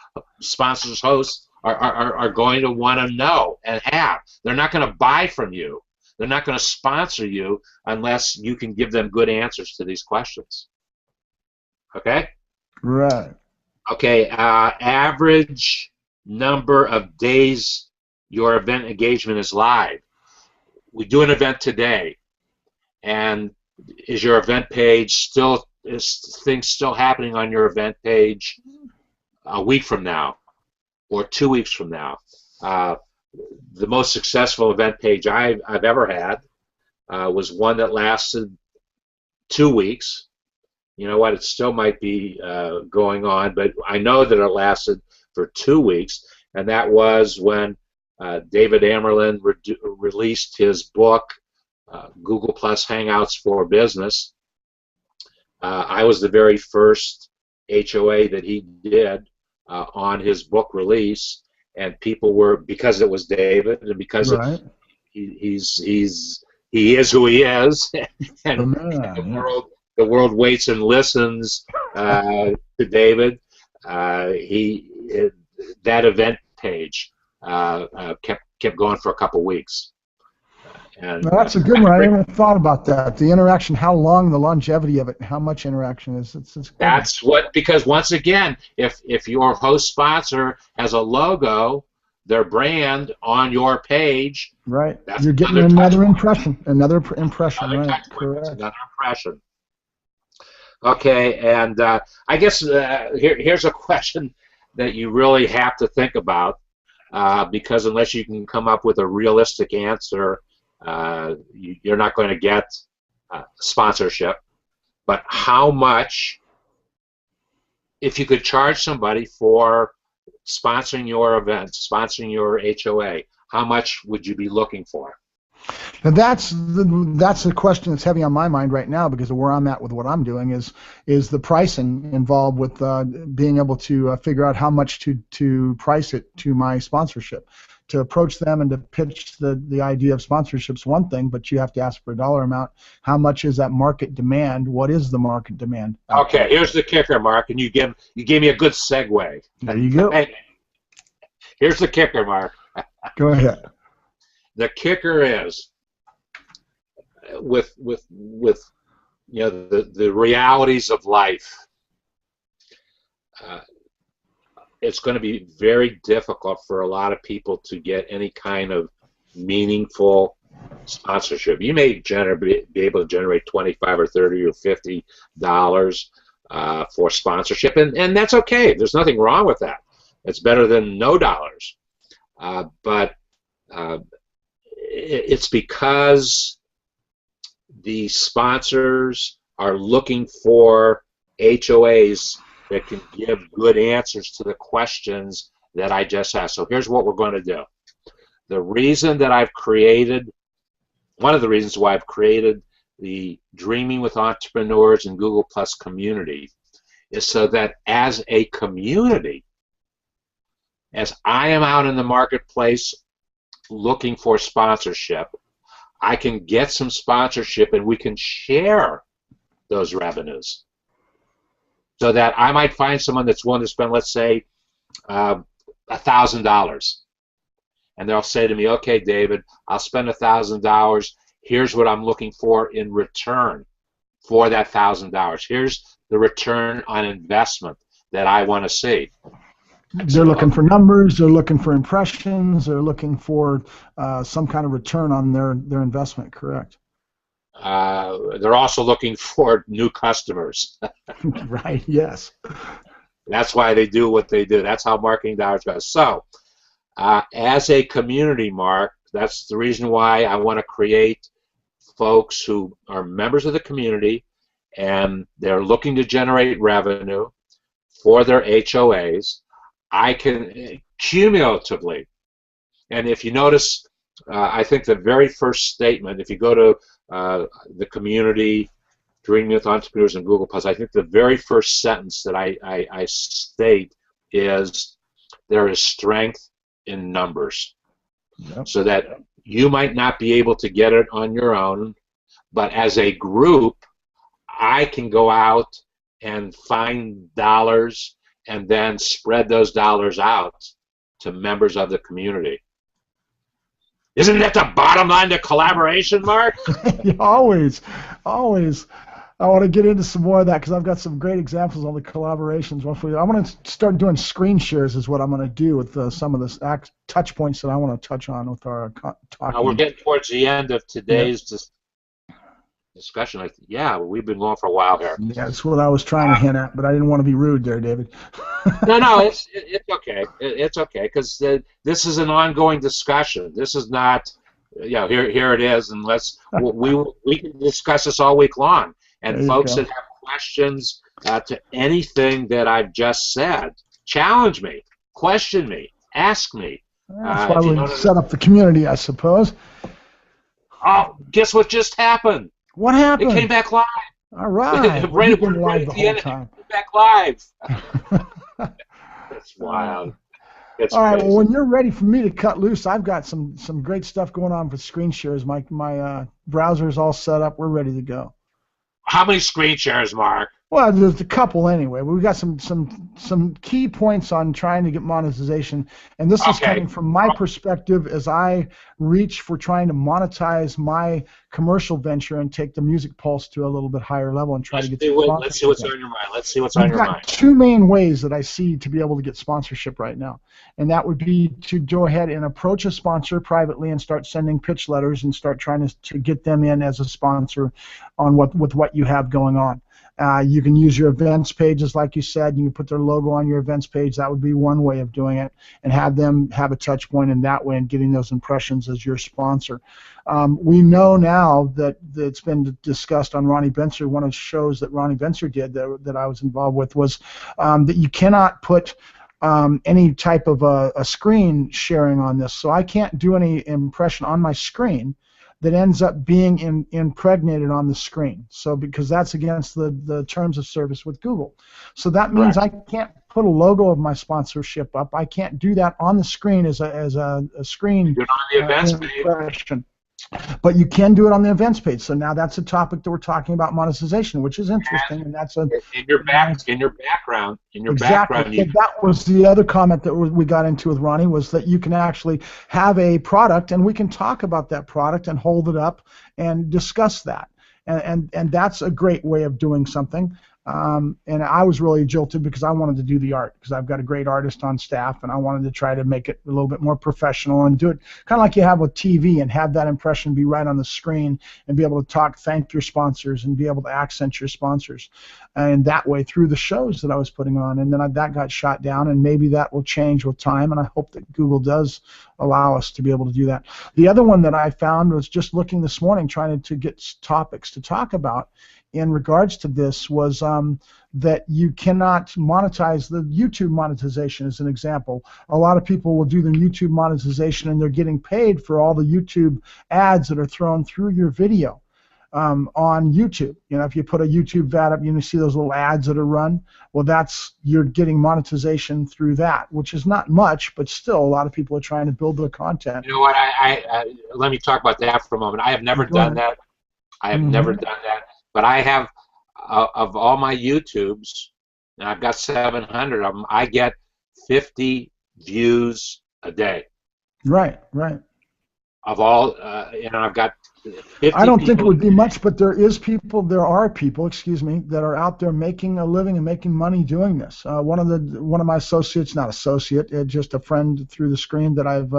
A: hosts are going to want to know and have. They're not going to buy from you. They're not going to sponsor you unless you can give them good answers to these questions. Okay?
B: Right.
A: Okay, average number of days your event engagement is live. We do an event today, and is your event page is things still happening on your event page a week from now or 2 weeks from now? The most successful event page I've ever had was one that lasted 2 weeks. You know what? It still might be going on, but I know that it lasted for 2 weeks, and that was when David Amerlin released his book, Google Plus Hangouts for Business. I was the very first HOA that he did on his book release, and people were, because it was David, and because he is who he is, and the world waits and listens to David. That event page kept going for a couple weeks. And
B: that's a good one. I never thought about that. The interaction, how long, the longevity of it, how much interaction is.
A: That's what, because once again, if your host sponsor has a logo, their brand on your page,
B: right, you're getting another impression. Another impression,
A: right?
B: Correct.
A: Another impression. Okay, and I guess here's a question that you really have to think about. because unless you can come up with a realistic answer, you're not going to get sponsorship. But how much, if you could charge somebody for sponsoring your event, sponsoring your HOA, how much would you be looking for?
B: And that's the question that's heavy on my mind right now, because of where I'm at with what I'm doing is the pricing involved with being able to figure out how much to price it to my sponsorship. To approach them and to pitch the idea of sponsorship is one thing, but you have to ask for a dollar amount. How much is that market demand? What is the market demand?
A: Okay, here's the kicker, Mark, and you gave me a good segue.
B: There you go.
A: Here's the kicker, Mark.
B: Go ahead.
A: The kicker is with you know the realities of life. It's going to be very difficult for a lot of people to get any kind of meaningful sponsorship. You may be able to generate $25 or $30 or $50 for sponsorship, and that's okay. There's nothing wrong with that. It's better than no dollars. But it's because the sponsors are looking for HOAs that can give good answers to the questions that I just asked. So here's what we're going to do. The reason that I've created, one of the reasons why I've created the Dreaming with Entrepreneurs and Google Plus community is so that as a community, as I am out in the marketplace looking for sponsorship, I can get some sponsorship and we can share those revenues. So that I might find someone that's willing to spend, let's say, $1,000. And they'll say to me, okay, David, I'll spend $1,000. Here's what I'm looking for in return for that $1,000. Here's the return on investment that I want to see.
B: They're looking for numbers, they're looking for impressions, they're looking for some kind of return on their investment, correct?
A: They're also looking for new customers.
B: Right, yes.
A: That's why they do what they do. That's how marketing dollars goes. So, as a community, Mark, that's the reason why I want to create folks who are members of the community and they're looking to generate revenue for their HOAs. I can cumulatively, and if you notice, I think the very first statement, if you go to the community, Dreaming with Entrepreneurs and Google Plus, I think the very first sentence that I state is there is strength in numbers. Yep. So that you might not be able to get it on your own, but as a group, I can go out and find dollars and then spread those dollars out to members of the community. Isn't that the bottom line to collaboration, Mark?
B: Always, always. I want to get into some more of that because I've got some great examples on the collaborations. I'm going to start doing screen shares is what I'm going to do with some of the touch points that I want to touch on with our talking.
A: We're getting towards the end of today's discussion. Yeah, we've been going for a while here.
B: Yeah, that's what I was trying to hint at, but I didn't want to be rude there, David.
A: No, it's okay. It's okay because this is an ongoing discussion. This is not, here it is, and we can discuss this all week long. And folks that have questions to anything that I've just said, challenge me, question me, ask me.
B: That's why we set up the community, I suppose.
A: Oh, guess what just happened?
B: What happened?
A: It came back live.
B: All right.
A: Right
B: live
A: at
B: the whole time.
A: It came back live. That's wild. That's
B: all right.
A: crazy.
B: Well, when you're ready for me to cut loose, I've got some great stuff going on with screen shares. My browser is all set up. We're ready to go.
A: How many screen shares, Mark?
B: Well, there's a couple anyway. We've got some key points on trying to get monetization, and this is coming from my perspective as I reach for trying to monetize my commercial venture and take the Music Pulse to a little bit higher level and try to get some
A: Let's see what's on your mind. Let's see what's on your mind.
B: We've got two main ways that I see to be able to get sponsorship right now, and that would be to go ahead and approach a sponsor privately and start sending pitch letters and start trying to get them in as a sponsor on with what you have going on. You can use your events pages, like you said. You can put their logo on your events page. That would be one way of doing it, and have them have a touch point in that way and getting those impressions as your sponsor. We know now that it's been discussed on Ronnie Benser. One of the shows that Ronnie Benser did that I was involved with was that you cannot put any type of a screen sharing on this. So I can't do any impression on my screen that ends up being impregnated on the screen. So because that's against the terms of service with Google. So that means I can't put a logo of my sponsorship up. I can't do that on the screen as a screen
A: You're on the events
B: impression. But you can do it on the events page. So now that's a topic that we're talking about, monetization, which is interesting, and that's
A: in your background.
B: Exactly. So that was the other comment that we got into with Ronnie, was that you can actually have a product, and we can talk about that product and hold it up and discuss that, and that's a great way of doing something. And I was really jilted because I wanted to do the art, because I've got a great artist on staff, and I wanted to try to make it a little bit more professional and do it kind of like you have with TV, and have that impression be right on the screen and be able to thank your sponsors and be able to accent your sponsors, and that way through the shows that I was putting on. And then that got shot down, and maybe that will change with time, and I hope that Google does allow us to be able to do that. The other one that I found was just looking this morning, trying to get topics to talk about in regards to this, was that you cannot monetize the YouTube monetization, as an example. A lot of people will do the YouTube monetization, and they're getting paid for all the YouTube ads that are thrown through your video on YouTube. You know, if you put a YouTube ad up, you see those little ads that are run. Well, you're getting monetization through that, which is not much, but still a lot of people are trying to build their content.
A: You know what? Let me talk about that for a moment. I have never done that. I have never done that. But I have, of all my YouTubes, and I've got 700 of them, I get 50 views a day.
B: Right, right.
A: Of all, I've got 50
B: I don't think it would be much, but there are people, excuse me, that are out there making a living and making money doing this. One of my associates, not associate, just a friend through the screen that I've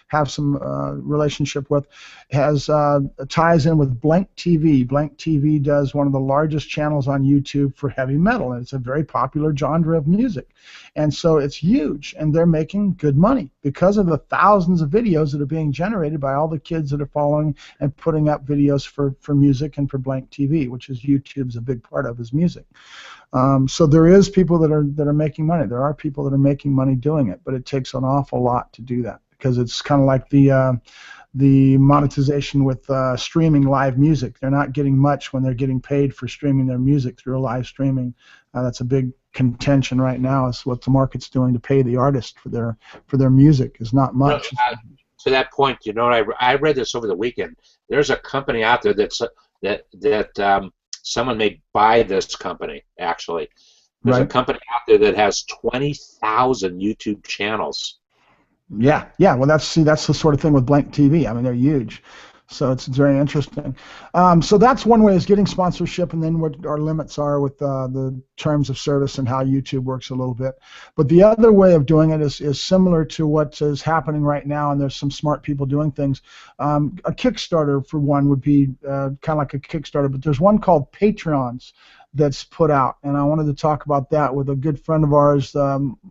B: have some relationship with, has ties in with Blank TV. Blank TV does one of the largest channels on YouTube for heavy metal, and it's a very popular genre of music, and so it's huge, and they're making good money because of the thousands of videos that are being generated by all the kids that are following and putting up videos for music and for Blank TV, which is YouTube's a big part of, is music. So there is people that are making money. There are people that are making money doing it, but it takes an awful lot to do that, because it's kind of like the monetization with streaming live music. They're not getting much when they're getting paid for streaming their music through a live streaming. That's a big contention right now, is what the market's doing to pay the artist for their music is not much.
A: To that point, you know, I read this over the weekend. There's a company out there that someone may buy this company. Actually, there's a company out there that has 20,000 YouTube channels.
B: Yeah. Well, that's the sort of thing with Blank TV. I mean, they're huge. So it's very interesting. So that's one way, is getting sponsorship, and then what our limits are with the terms of service and how YouTube works a little bit. But the other way of doing it is similar to what is happening right now, and there's some smart people doing things. A Kickstarter, for one, would be kind of like a Kickstarter, but there's one called Patreons that's put out, and I wanted to talk about that with a good friend of ours,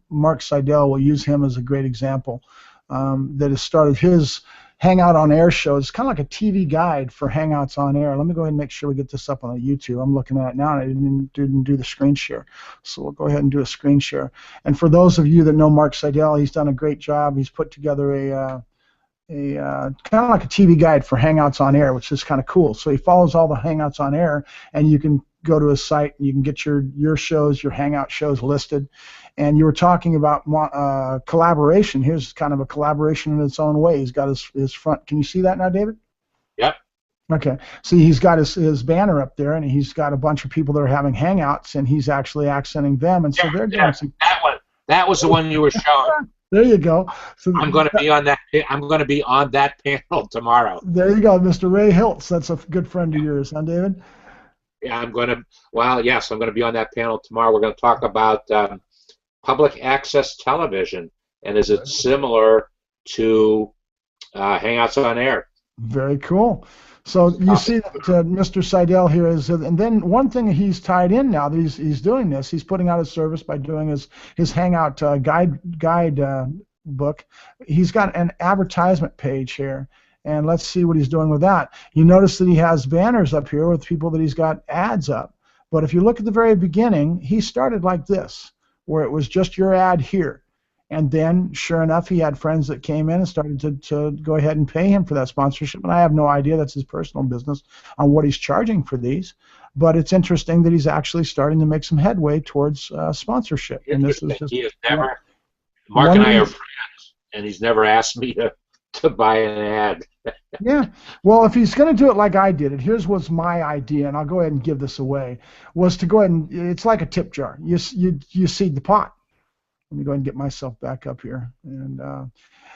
B: Mark Seidel. We'll use him as a great example, that has started his Hangout on Air show. It's kind of like a TV guide for Hangouts on Air. Let me go ahead and make sure we get this up on the YouTube. I'm looking at it now, and I didn't do the screen share. So we'll go ahead and do a screen share. And for those of you that know Mark Seidel, he's done a great job. He's put together a kind of like a TV guide for Hangouts on Air, which is kind of cool. So he follows all the Hangouts on Air, and you can go to his site and you can get your shows, your Hangout shows listed. And you were talking about collaboration. Here's kind of a collaboration in its own way. He's got his front. Can you see that now, David?
A: Yep.
B: Okay. See, he's got his banner up there, and he's got a bunch of people that are having Hangouts, and he's actually accenting them. And so they're doing some.
A: That was the one you were showing.
B: There you go. So
A: I'm going to be on that. I'm going to be on that panel tomorrow.
B: There you go, Mr. Ray Hiltz. That's a good friend of yours, huh, David?
A: Yeah, I'm going to. Well, yes, I'm going to be on that panel tomorrow. We're going to talk about public access television, and is it similar to Hangouts on Air?
B: Very cool. So you see that Mr. Seidel here is, and then one thing he's tied in now that he's doing this, he's putting out his service by doing his Hangout guide book. He's got an advertisement page here, and let's see what he's doing with that. You notice that he has banners up here with people that he's got ads up. But if you look at the very beginning, he started like this, where it was just your ad here. And then, sure enough, he had friends that came in and started to go ahead and pay him for that sponsorship. And I have no idea, that's his personal business, on what he's charging for these. But it's interesting that he's actually starting to make some headway towards sponsorship. And this is just,
A: he has never, Mark and I are friends, and he's never asked me to buy an ad.
B: Yeah. Well, if he's going to do it like I did it, here's what's my idea, and I'll go ahead and give this away, was to go ahead and, it's like a tip jar. You seed the pot. Let me go ahead and get myself back up here. And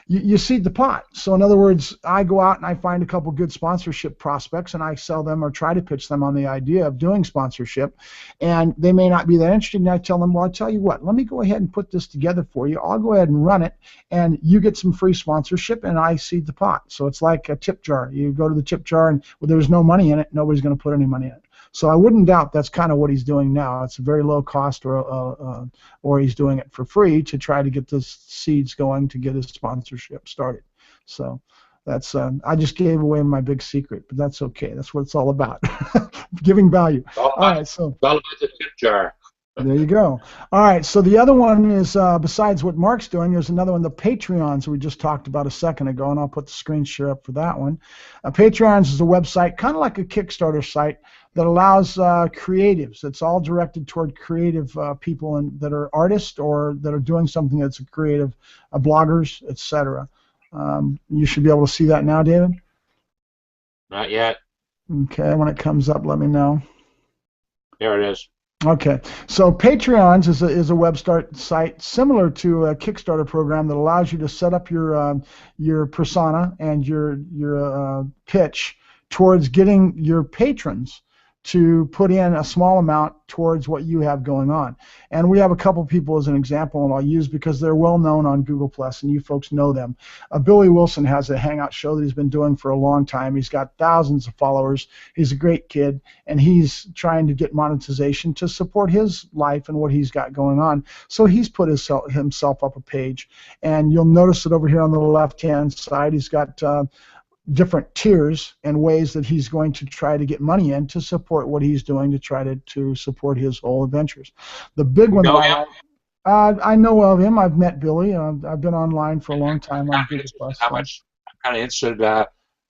B: you seed the pot. So in other words, I go out and I find a couple good sponsorship prospects and I sell them or try to pitch them on the idea of doing sponsorship. And they may not be that interested, and I tell them, well, I'll tell you what, let me go ahead and put this together for you. I'll go ahead and run it, and you get some free sponsorship, and I seed the pot. So it's like a tip jar. You go to the tip jar, and well, there's no money in it. Nobody's going to put any money in it. So I wouldn't doubt that's kind of what he's doing now. It's a very low cost, or he's doing it for free to try to get the seeds going to get his sponsorship started. So that's I just gave away my big secret, but that's okay. That's what it's all about, giving value. All right, so
A: it's all about the tip jar.
B: There you go. All right, so the other one is, besides what Mark's doing, there's another one, the Patreons we just talked about a second ago, and I'll put the screen share up for that one. Patreons is a website, kind of like a Kickstarter site, that allows creatives. It's all directed toward creative people that are artists or that are doing something that's a creative, bloggers, etc. You should be able to see that now, David?
A: Not yet.
B: Okay, when it comes up, let me know.
A: There it is.
B: Okay, so Patreons is a web site similar to a Kickstarter program that allows you to set up your persona and your pitch towards getting your patrons to put in a small amount towards what you have going on. And we have a couple people as an example, and I'll use because they're well known on Google+, and you folks know them. Billy Wilson has a Hangout show that he's been doing for a long time. He's got thousands of followers. He's a great kid, and he's trying to get monetization to support his life and what he's got going on. So he's put himself up a page, and you'll notice that over here on the left-hand side, he's got different tiers and ways that he's going to try to get money in to support what he's doing to try to support his whole adventures. The big one that I know of him. I've met Billy. I've been online for a long time on Google+. I'm
A: kind of interested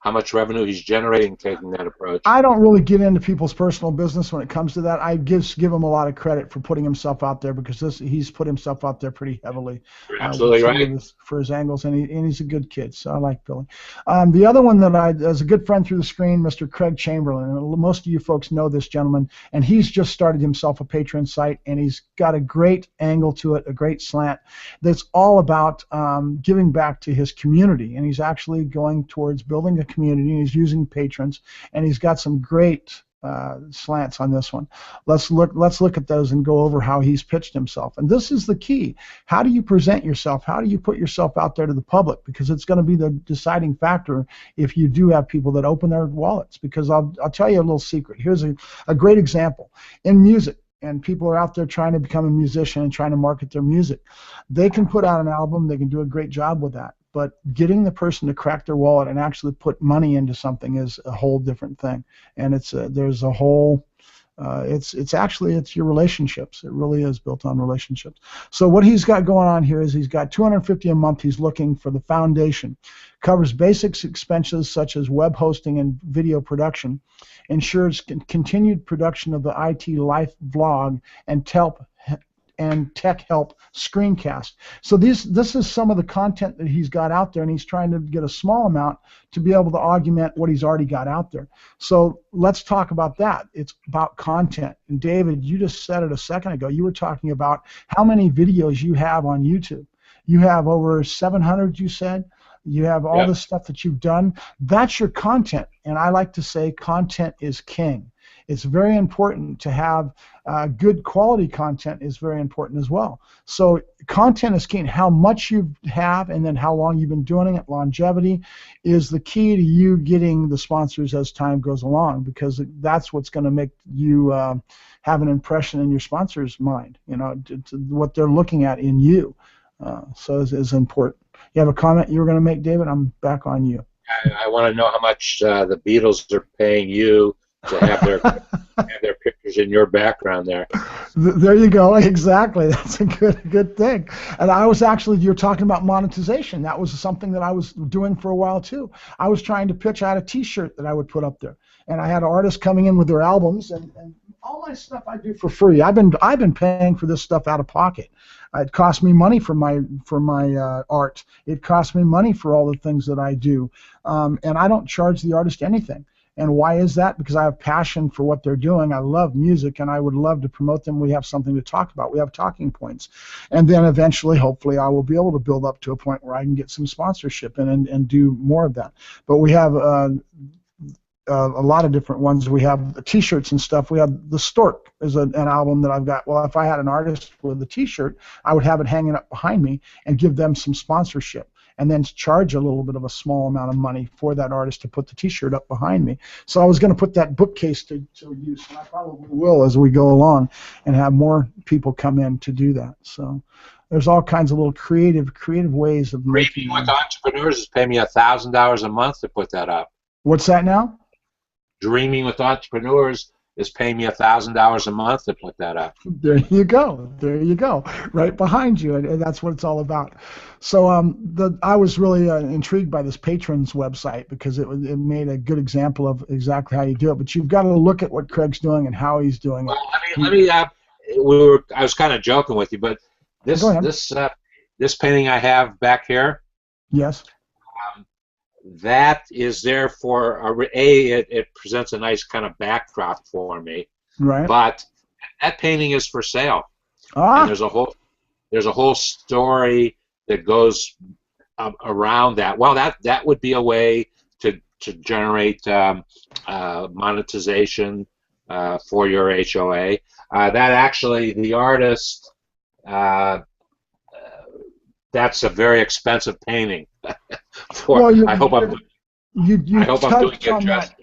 A: how much revenue he's generating taking that approach.
B: I don't really get into people's personal business when it comes to that. I give him a lot of credit for putting himself out there, because he's put himself out there pretty heavily.
A: You're absolutely right.
B: For his angles, and he's a good kid, so I like Billy. The other one that as a good friend through the screen, Mr. Craig Chamberlain, and most of you folks know this gentleman, and he's just started himself a Patreon site, and he's got a great angle to it, a great slant, that's all about giving back to his community, and he's actually going towards building a community, and he's using patrons, and he's got some great slants on this one. Let's look at those and go over how he's pitched himself. And this is the key. How do you present yourself? How do you put yourself out there to the public? Because it's going to be the deciding factor if you do have people that open their wallets. Because I'll tell you a little secret. Here's a great example. In music, and people are out there trying to become a musician and trying to market their music. They can put out an album. They can do a great job with that. But getting the person to crack their wallet and actually put money into something is a whole different thing. And there's a whole it's your relationships. It really is built on relationships. So what he's got going on here is he's got $250 a month. He's looking for the foundation. Covers basic expenses such as web hosting and video production. Ensures continued production of the IT Life vlog and tech help screencast. So this is some of the content that he's got out there, and he's trying to get a small amount to be able to augment what he's already got out there. So let's talk about that. It's about content. And David, you just said it a second ago. You were talking about how many videos you have on YouTube. You have over 700, you said. You have all the stuff that you've done. That's your content. And I like to say content is king. It's very important to have good quality content is very important as well. So content is key. And how much you have and then how long you've been doing it, longevity, is the key to you getting the sponsors as time goes along, because that's what's going to make you have an impression in your sponsor's mind, you know, to what they're looking at in you. So is important. You have a comment you were going to make, David? I'm back on you.
A: I want to know how much the Beatles are paying you to have their pictures in your background there.
B: There you go. Exactly. That's a good thing. And I was actually, you're talking about monetization. That was something that I was doing for a while too. I was trying to pitch out a T-shirt that I would put up there, and I had artists coming in with their albums, and all my stuff I do for free. I've been paying for this stuff out of pocket. It cost me money for my art. It cost me money for all the things that I do, and I don't charge the artist anything. And why is that? Because I have passion for what they're doing. I love music, and I would love to promote them. We have something to talk about. We have talking points. And then eventually, hopefully, I will be able to build up to a point where I can get some sponsorship and do more of that. But we have a lot of different ones. We have the T-shirts and stuff. We have the Stork is an album that I've got. Well, if I had an artist with a T-shirt, I would have it hanging up behind me and give them some sponsorship, and then charge a little bit of a small amount of money for that artist to put the T-shirt up behind me. So I was going to put that bookcase to use, and I probably will as we go along, and have more people come in to do that. So there's all kinds of little creative ways of making.
A: Dreaming with Entrepreneurs is paying me $1,000 a month to put that up.
B: What's that now?
A: Dreaming with Entrepreneurs is paying me $1,000 a month to put that up.
B: There you go. There you go. Right behind you, and that's what it's all about. So I was really intrigued by this patrons website because it made a good example of exactly how you do it. But you've got to look at what Craig's doing and how he's doing it.
A: Well, I was kind of joking with you, but this painting I have back here.
B: Yes.
A: That is there for it presents a nice kind of backdrop for me.
B: Right.
A: But that painting is for sale.
B: And
A: there's a whole story that goes around that. Well, that would be a way to generate monetization for your HOA. That actually, the artist, that's a very expensive painting. I hope I'm doing it justice.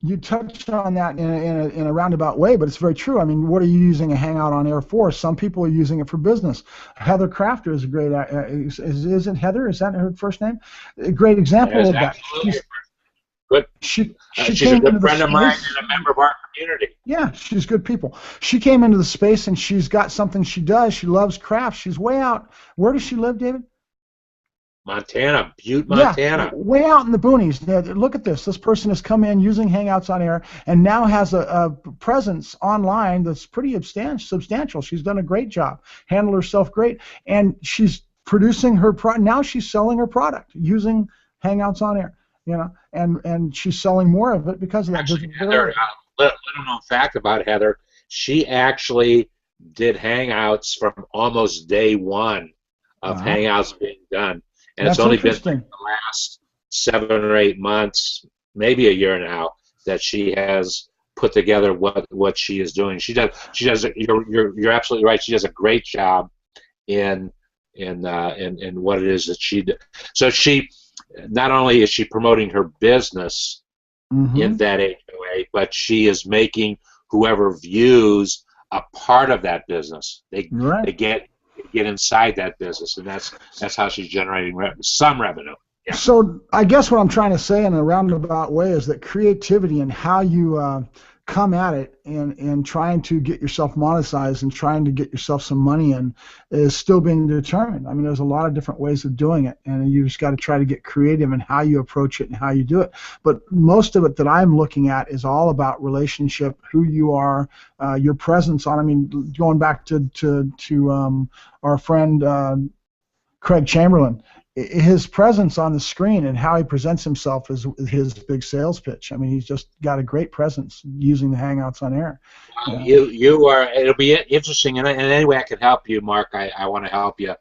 B: You touched on that in a roundabout way, but it's very true. I mean, what are you using a Hangout on Air for? Some people are using it for business. Heather Crafter is a great. Is it Heather? Is that her first name? A great example of that.
A: Good.
B: She's
A: a good friend of mine and a member of our community.
B: Yeah, she's good people. She came into the space and she's got something she does. She loves crafts. She's way out. Where does she live, David?
A: Montana, Butte, Montana.
B: Yeah, way out in the boonies. Look at this. This person has come in using Hangouts on Air and now has a presence online that's pretty substantial. She's done a great job, handled herself great, and she's producing her product. Now she's selling her product using Hangouts on Air. You know, and she's selling more of it because of that.
A: Actually, Heather, little known fact about Heather, she actually did Hangouts from almost day one of Hangouts being done. And
B: That's
A: it's only been
B: interesting.
A: the last 7 or 8 months, maybe a year now, that she has put together what she is doing. She does. You're absolutely right. She does a great job in what it is that she does. So she, not only is she promoting her business in that HOA, but she is making whoever views a part of that business. They get inside that business, and that's how she's generating some revenue. Yeah.
B: So I guess what I'm trying to say in a roundabout way is that creativity and how you come at it and trying to get yourself monetized and trying to get yourself some money in is still being determined. I mean, there's a lot of different ways of doing it, and you just got to try to get creative in how you approach it and how you do it. But most of it that I'm looking at is all about relationship, who you are, your presence on. I mean, going back to our friend Craig Chamberlain. His presence on the screen and how he presents himself is his big sales pitch. I mean, he's just got a great presence using the Hangouts on Air.
A: You are. It'll be interesting, and in any way I can help you, Mark. I want to help you.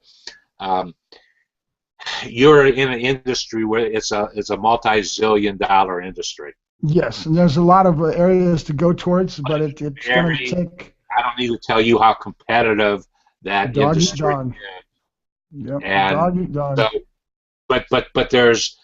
A: You're in an industry where it's a multi-zillion-dollar industry.
B: Yes, and there's a lot of areas to go towards, but it's going to
A: Very,
B: take
A: I don't need to tell you how competitive that
B: dog eat
A: industry
B: dog.
A: is.
B: Yep,
A: And
B: dog eat dog.
A: so, but there's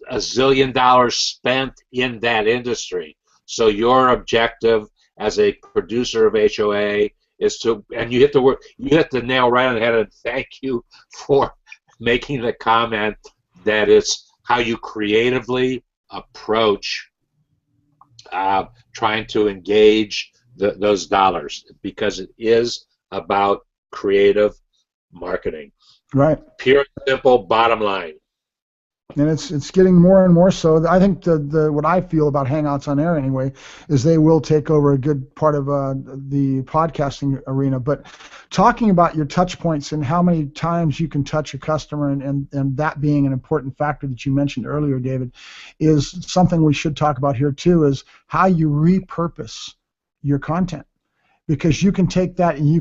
A: a zillion dollars spent in that industry. So your objective as a producer of HOA is to, and you hit the nail right on the head, and thank you for making the comment that it's how you creatively approach trying to engage those dollars, because it is about creative marketing.
B: Right.
A: Pure, simple, bottom line.
B: And it's getting more and more so. I think the what I feel about Hangouts on Air anyway is they will take over a good part of the podcasting arena. But talking about your touch points and how many times you can touch a customer, and that being an important factor that you mentioned earlier, David, is something we should talk about here too, is how you repurpose your content, because you can take that and you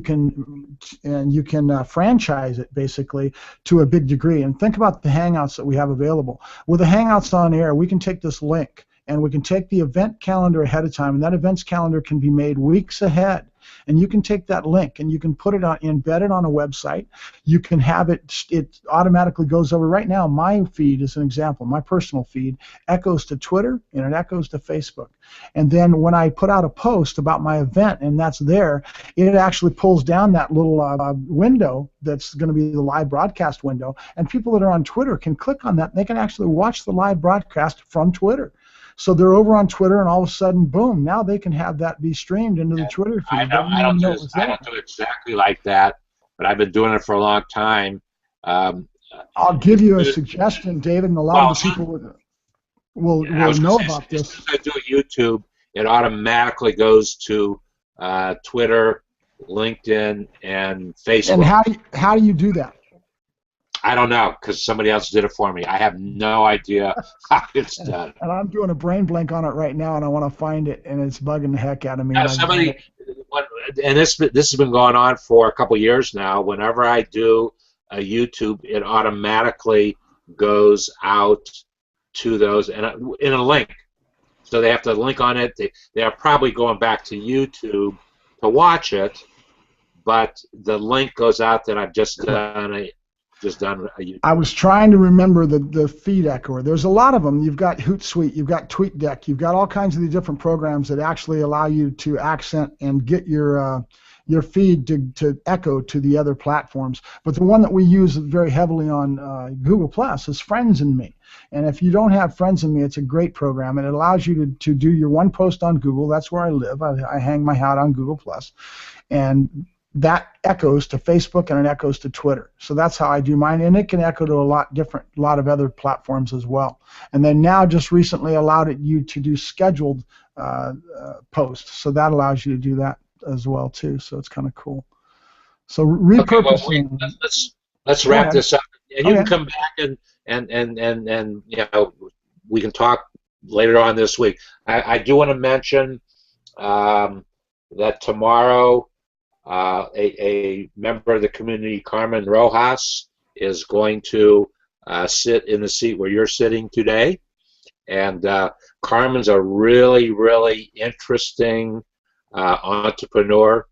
B: can franchise it basically to a big degree. And think about the Hangouts that we have available. With the Hangouts on Air, we can take this link and we can take the event calendar ahead of time, and that events calendar can be made weeks ahead. And you can take that link and you can put it on, embed it on a website. You can have it automatically goes over. Right now, my feed is an example. My personal feed echoes to Twitter and it echoes to Facebook. And then when I put out a post about my event and that's there, it actually pulls down that little window that's going to be the live broadcast window. And people that are on Twitter can click on that. They can actually watch the live broadcast from Twitter. So they're over on Twitter, and all of a sudden, boom! Now they can have that be streamed into the Twitter feed.
A: I don't do exactly like that, but I've been doing it for a long time.
B: I'll give you a suggestion, David, and a lot of the people will know about this.
A: As soon as I do a YouTube, it automatically goes to Twitter, LinkedIn, and Facebook.
B: And how do you do that?
A: I don't know, because somebody else did it for me. I have no idea how it's done.
B: And I'm doing a brain blank on it right now, and I want to find it, and it's bugging the heck out of me.
A: Now, this has been going on for a couple years now. Whenever I do a YouTube, it automatically goes out to those and in a link. So they have to link on it. They are probably going back to YouTube to watch it, but the link goes out that I've just done a YouTube.
B: I was trying to remember the feed echoer. There's a lot of them. You've got Hootsuite, you've got TweetDeck, you've got all kinds of these different programs that actually allow you to accent and get your feed to echo to the other platforms. But the one that we use very heavily on Google Plus is Friends and Me. And if you don't have Friends and Me, it's a great program, and it allows you to do your one post on Google. That's where I live. I hang my hat on Google Plus, and that echoes to Facebook and it echoes to Twitter. So that's how I do mine, and it can echo to a lot of other platforms as well. And then now just recently allowed you to do scheduled posts, so that allows you to do that as well too. So it's kind of cool. So repurposing.
A: Okay, well, let's wrap this up, and you can come back and we can talk later on this week. I do want to mention that tomorrow. A member of the community, Carmen Rojas, is going to sit in the seat where you're sitting today. And Carmen's a really, really interesting entrepreneur,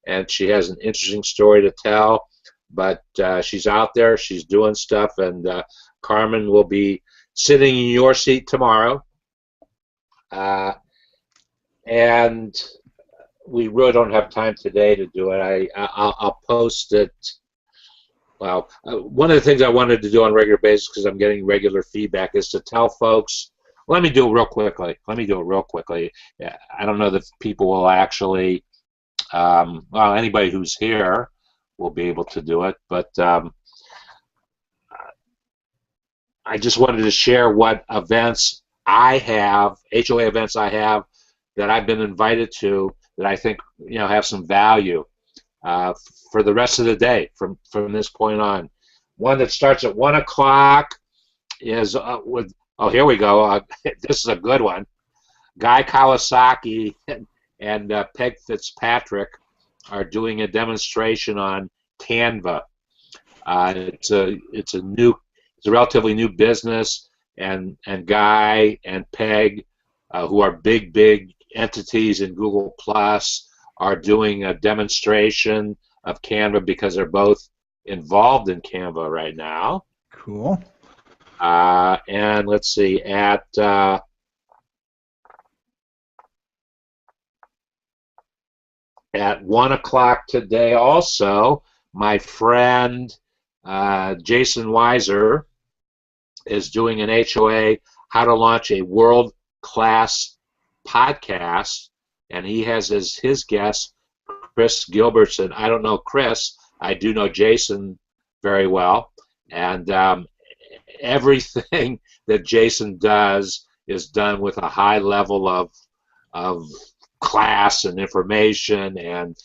A: and she has an interesting story to tell. But she's out there, she's doing stuff, and Carmen will be sitting in your seat tomorrow. And we really don't have time today to do it. I'll post it. Well, one of the things I wanted to do on a regular basis, because I'm getting regular feedback, is to tell folks. Let me do it real quickly. Yeah, I don't know that people will actually. Well, anybody who's here will be able to do it, but I just wanted to share what events I have, HOA events I have, that I've been invited to, that I think have some value for the rest of the day from this point on. One that starts at 1 o'clock is with, oh, here we go. This is a good one. Guy Kawasaki and Peg Fitzpatrick are doing a demonstration on Canva. It's a relatively new business, and Guy and Peg who are big entities in Google Plus, are doing a demonstration of Canva because they're both involved in Canva right now.
B: Cool.
A: And let's see, at 1 o'clock today also, my friend Jason Weiser is doing an HOA, how to launch a world-class podcast, and he has as his guest Chris Gilbertson. I don't know Chris, I do know Jason very well, and everything that Jason does is done with a high level of class and information, and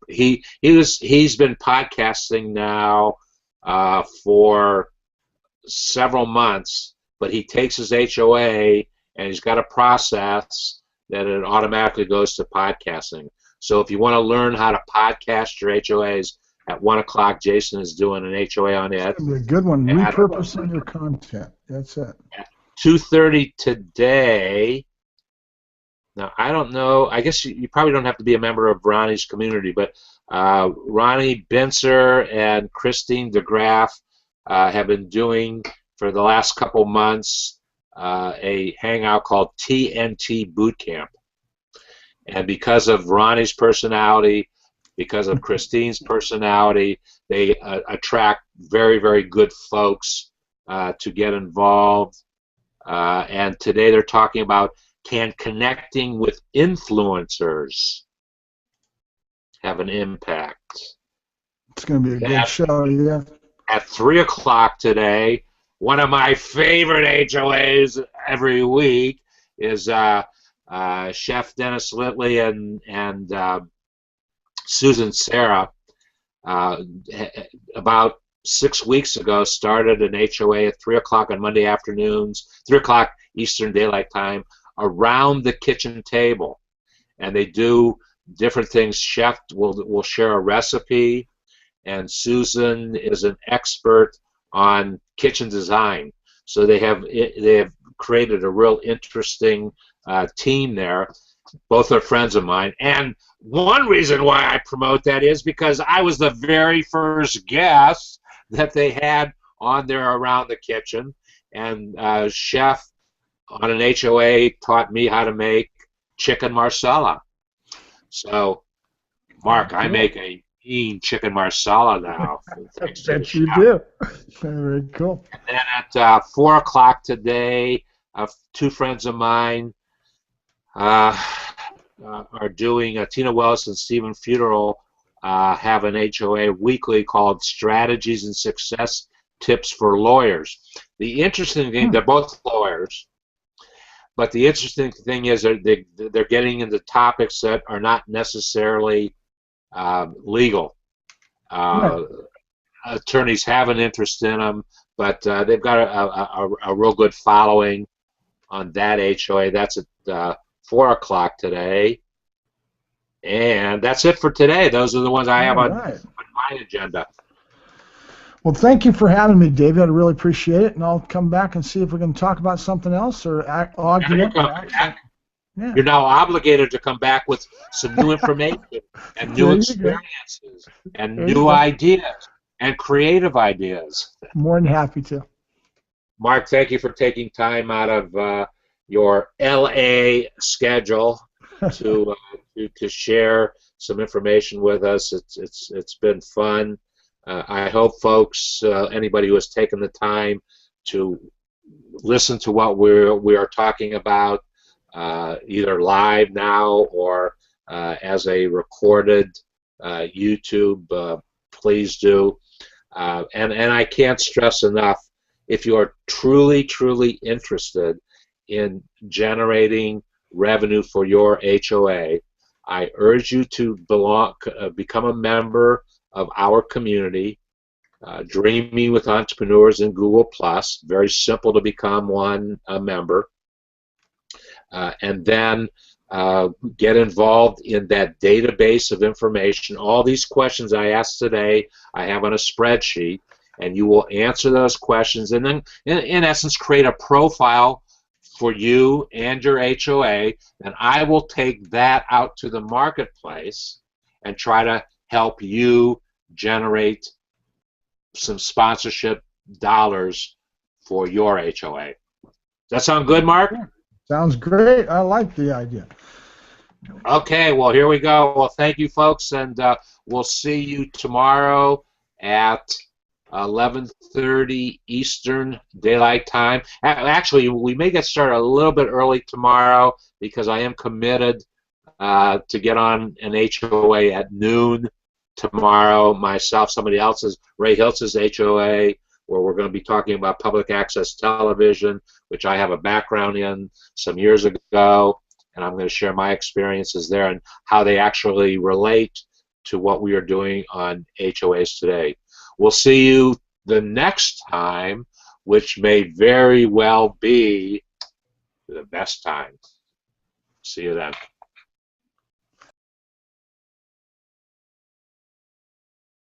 A: he's been podcasting now for several months, but he takes his HOA and he's got a process that it automatically goes to podcasting. So if you want to learn how to podcast your HOAs, at 1 o'clock, Jason is doing an HOA on it.
B: That's gonna be a good one. Repurposing your content. That's it.
A: At 2:30 today. Now, I don't know. I guess you probably don't have to be a member of Ronnie's community, but Ronnie Binzer and Christine DeGraff have been doing for the last couple months a hangout called TNT Bootcamp. And because of Ronnie's personality, because of Christine's personality, they attract very good folks to get involved. And today they're talking about, can connecting with influencers have an impact?
B: It's going to be a good show, yeah.
A: At 3 o'clock today, one of my favorite HOAs every week is Chef Dennis Litley and Susan Sarah. About 6 weeks ago, started an HOA at 3 o'clock on Monday afternoons, 3 o'clock Eastern Daylight Time, around the kitchen table, and they do different things. Chef will share a recipe, and Susan is an expert on kitchen design. So they have created a real interesting team there. Both are friends of mine, and one reason why I promote that is because I was the very first guest that they had on there around the kitchen, and Chef on an HOA taught me how to make chicken marsala. So, Mark, I make a mean chicken marsala now.
B: I bet you do. Very cool.
A: And then at 4 o'clock today, two friends of mine are doing, Tina Wells and Stephen Funeral have an HOA weekly called Strategies and Success Tips for Lawyers. The interesting thing, they're both lawyers, but the interesting thing is they're getting into topics that are not necessarily legal. Attorneys have an interest in them, but they've got a real good following on that HOA. That's at 4 o'clock today. And that's it for today. Those are the ones I have on my agenda.
B: Well, thank you for having me, David. I really appreciate it, and I'll come back and see if we can talk about something else or augment.
A: Yeah. You're now obligated to come back with some new information and new experiences and new ideas and creative ideas.
B: More than happy to.
A: Mark, thank you for taking time out of your LA schedule to share some information with us. It's been fun. I hope folks, anybody who has taken the time to listen to what we are talking about, either live now or as a recorded YouTube, please do. And I can't stress enough, if you are truly interested in generating revenue for your HOA, I urge you to become a member of our community, Dreaming with Entrepreneurs in Google+. Very simple to become a member. And then get involved in that database of information. All these questions I asked today, I have on a spreadsheet, and you will answer those questions and then, in essence, create a profile for you and your HOA, then I will take that out to the marketplace and try to help you generate some sponsorship dollars for your HOA. Does that sound good, Mark?
B: Sounds great. I like the idea.
A: Okay, well, here we go. Well, thank you, folks, and we'll see you tomorrow at 11:30 Eastern Daylight Time. Actually, we may get started a little bit early tomorrow because I am committed to get on an HOA at noon tomorrow. Myself, somebody else's, Ray Hiltz's HOA, where we're going to be talking about public access television, which I have a background in some years ago, and I'm going to share my experiences there and how they actually relate to what we are doing on HOAs today. We'll see you the next time, which may very well be the best time. See you then.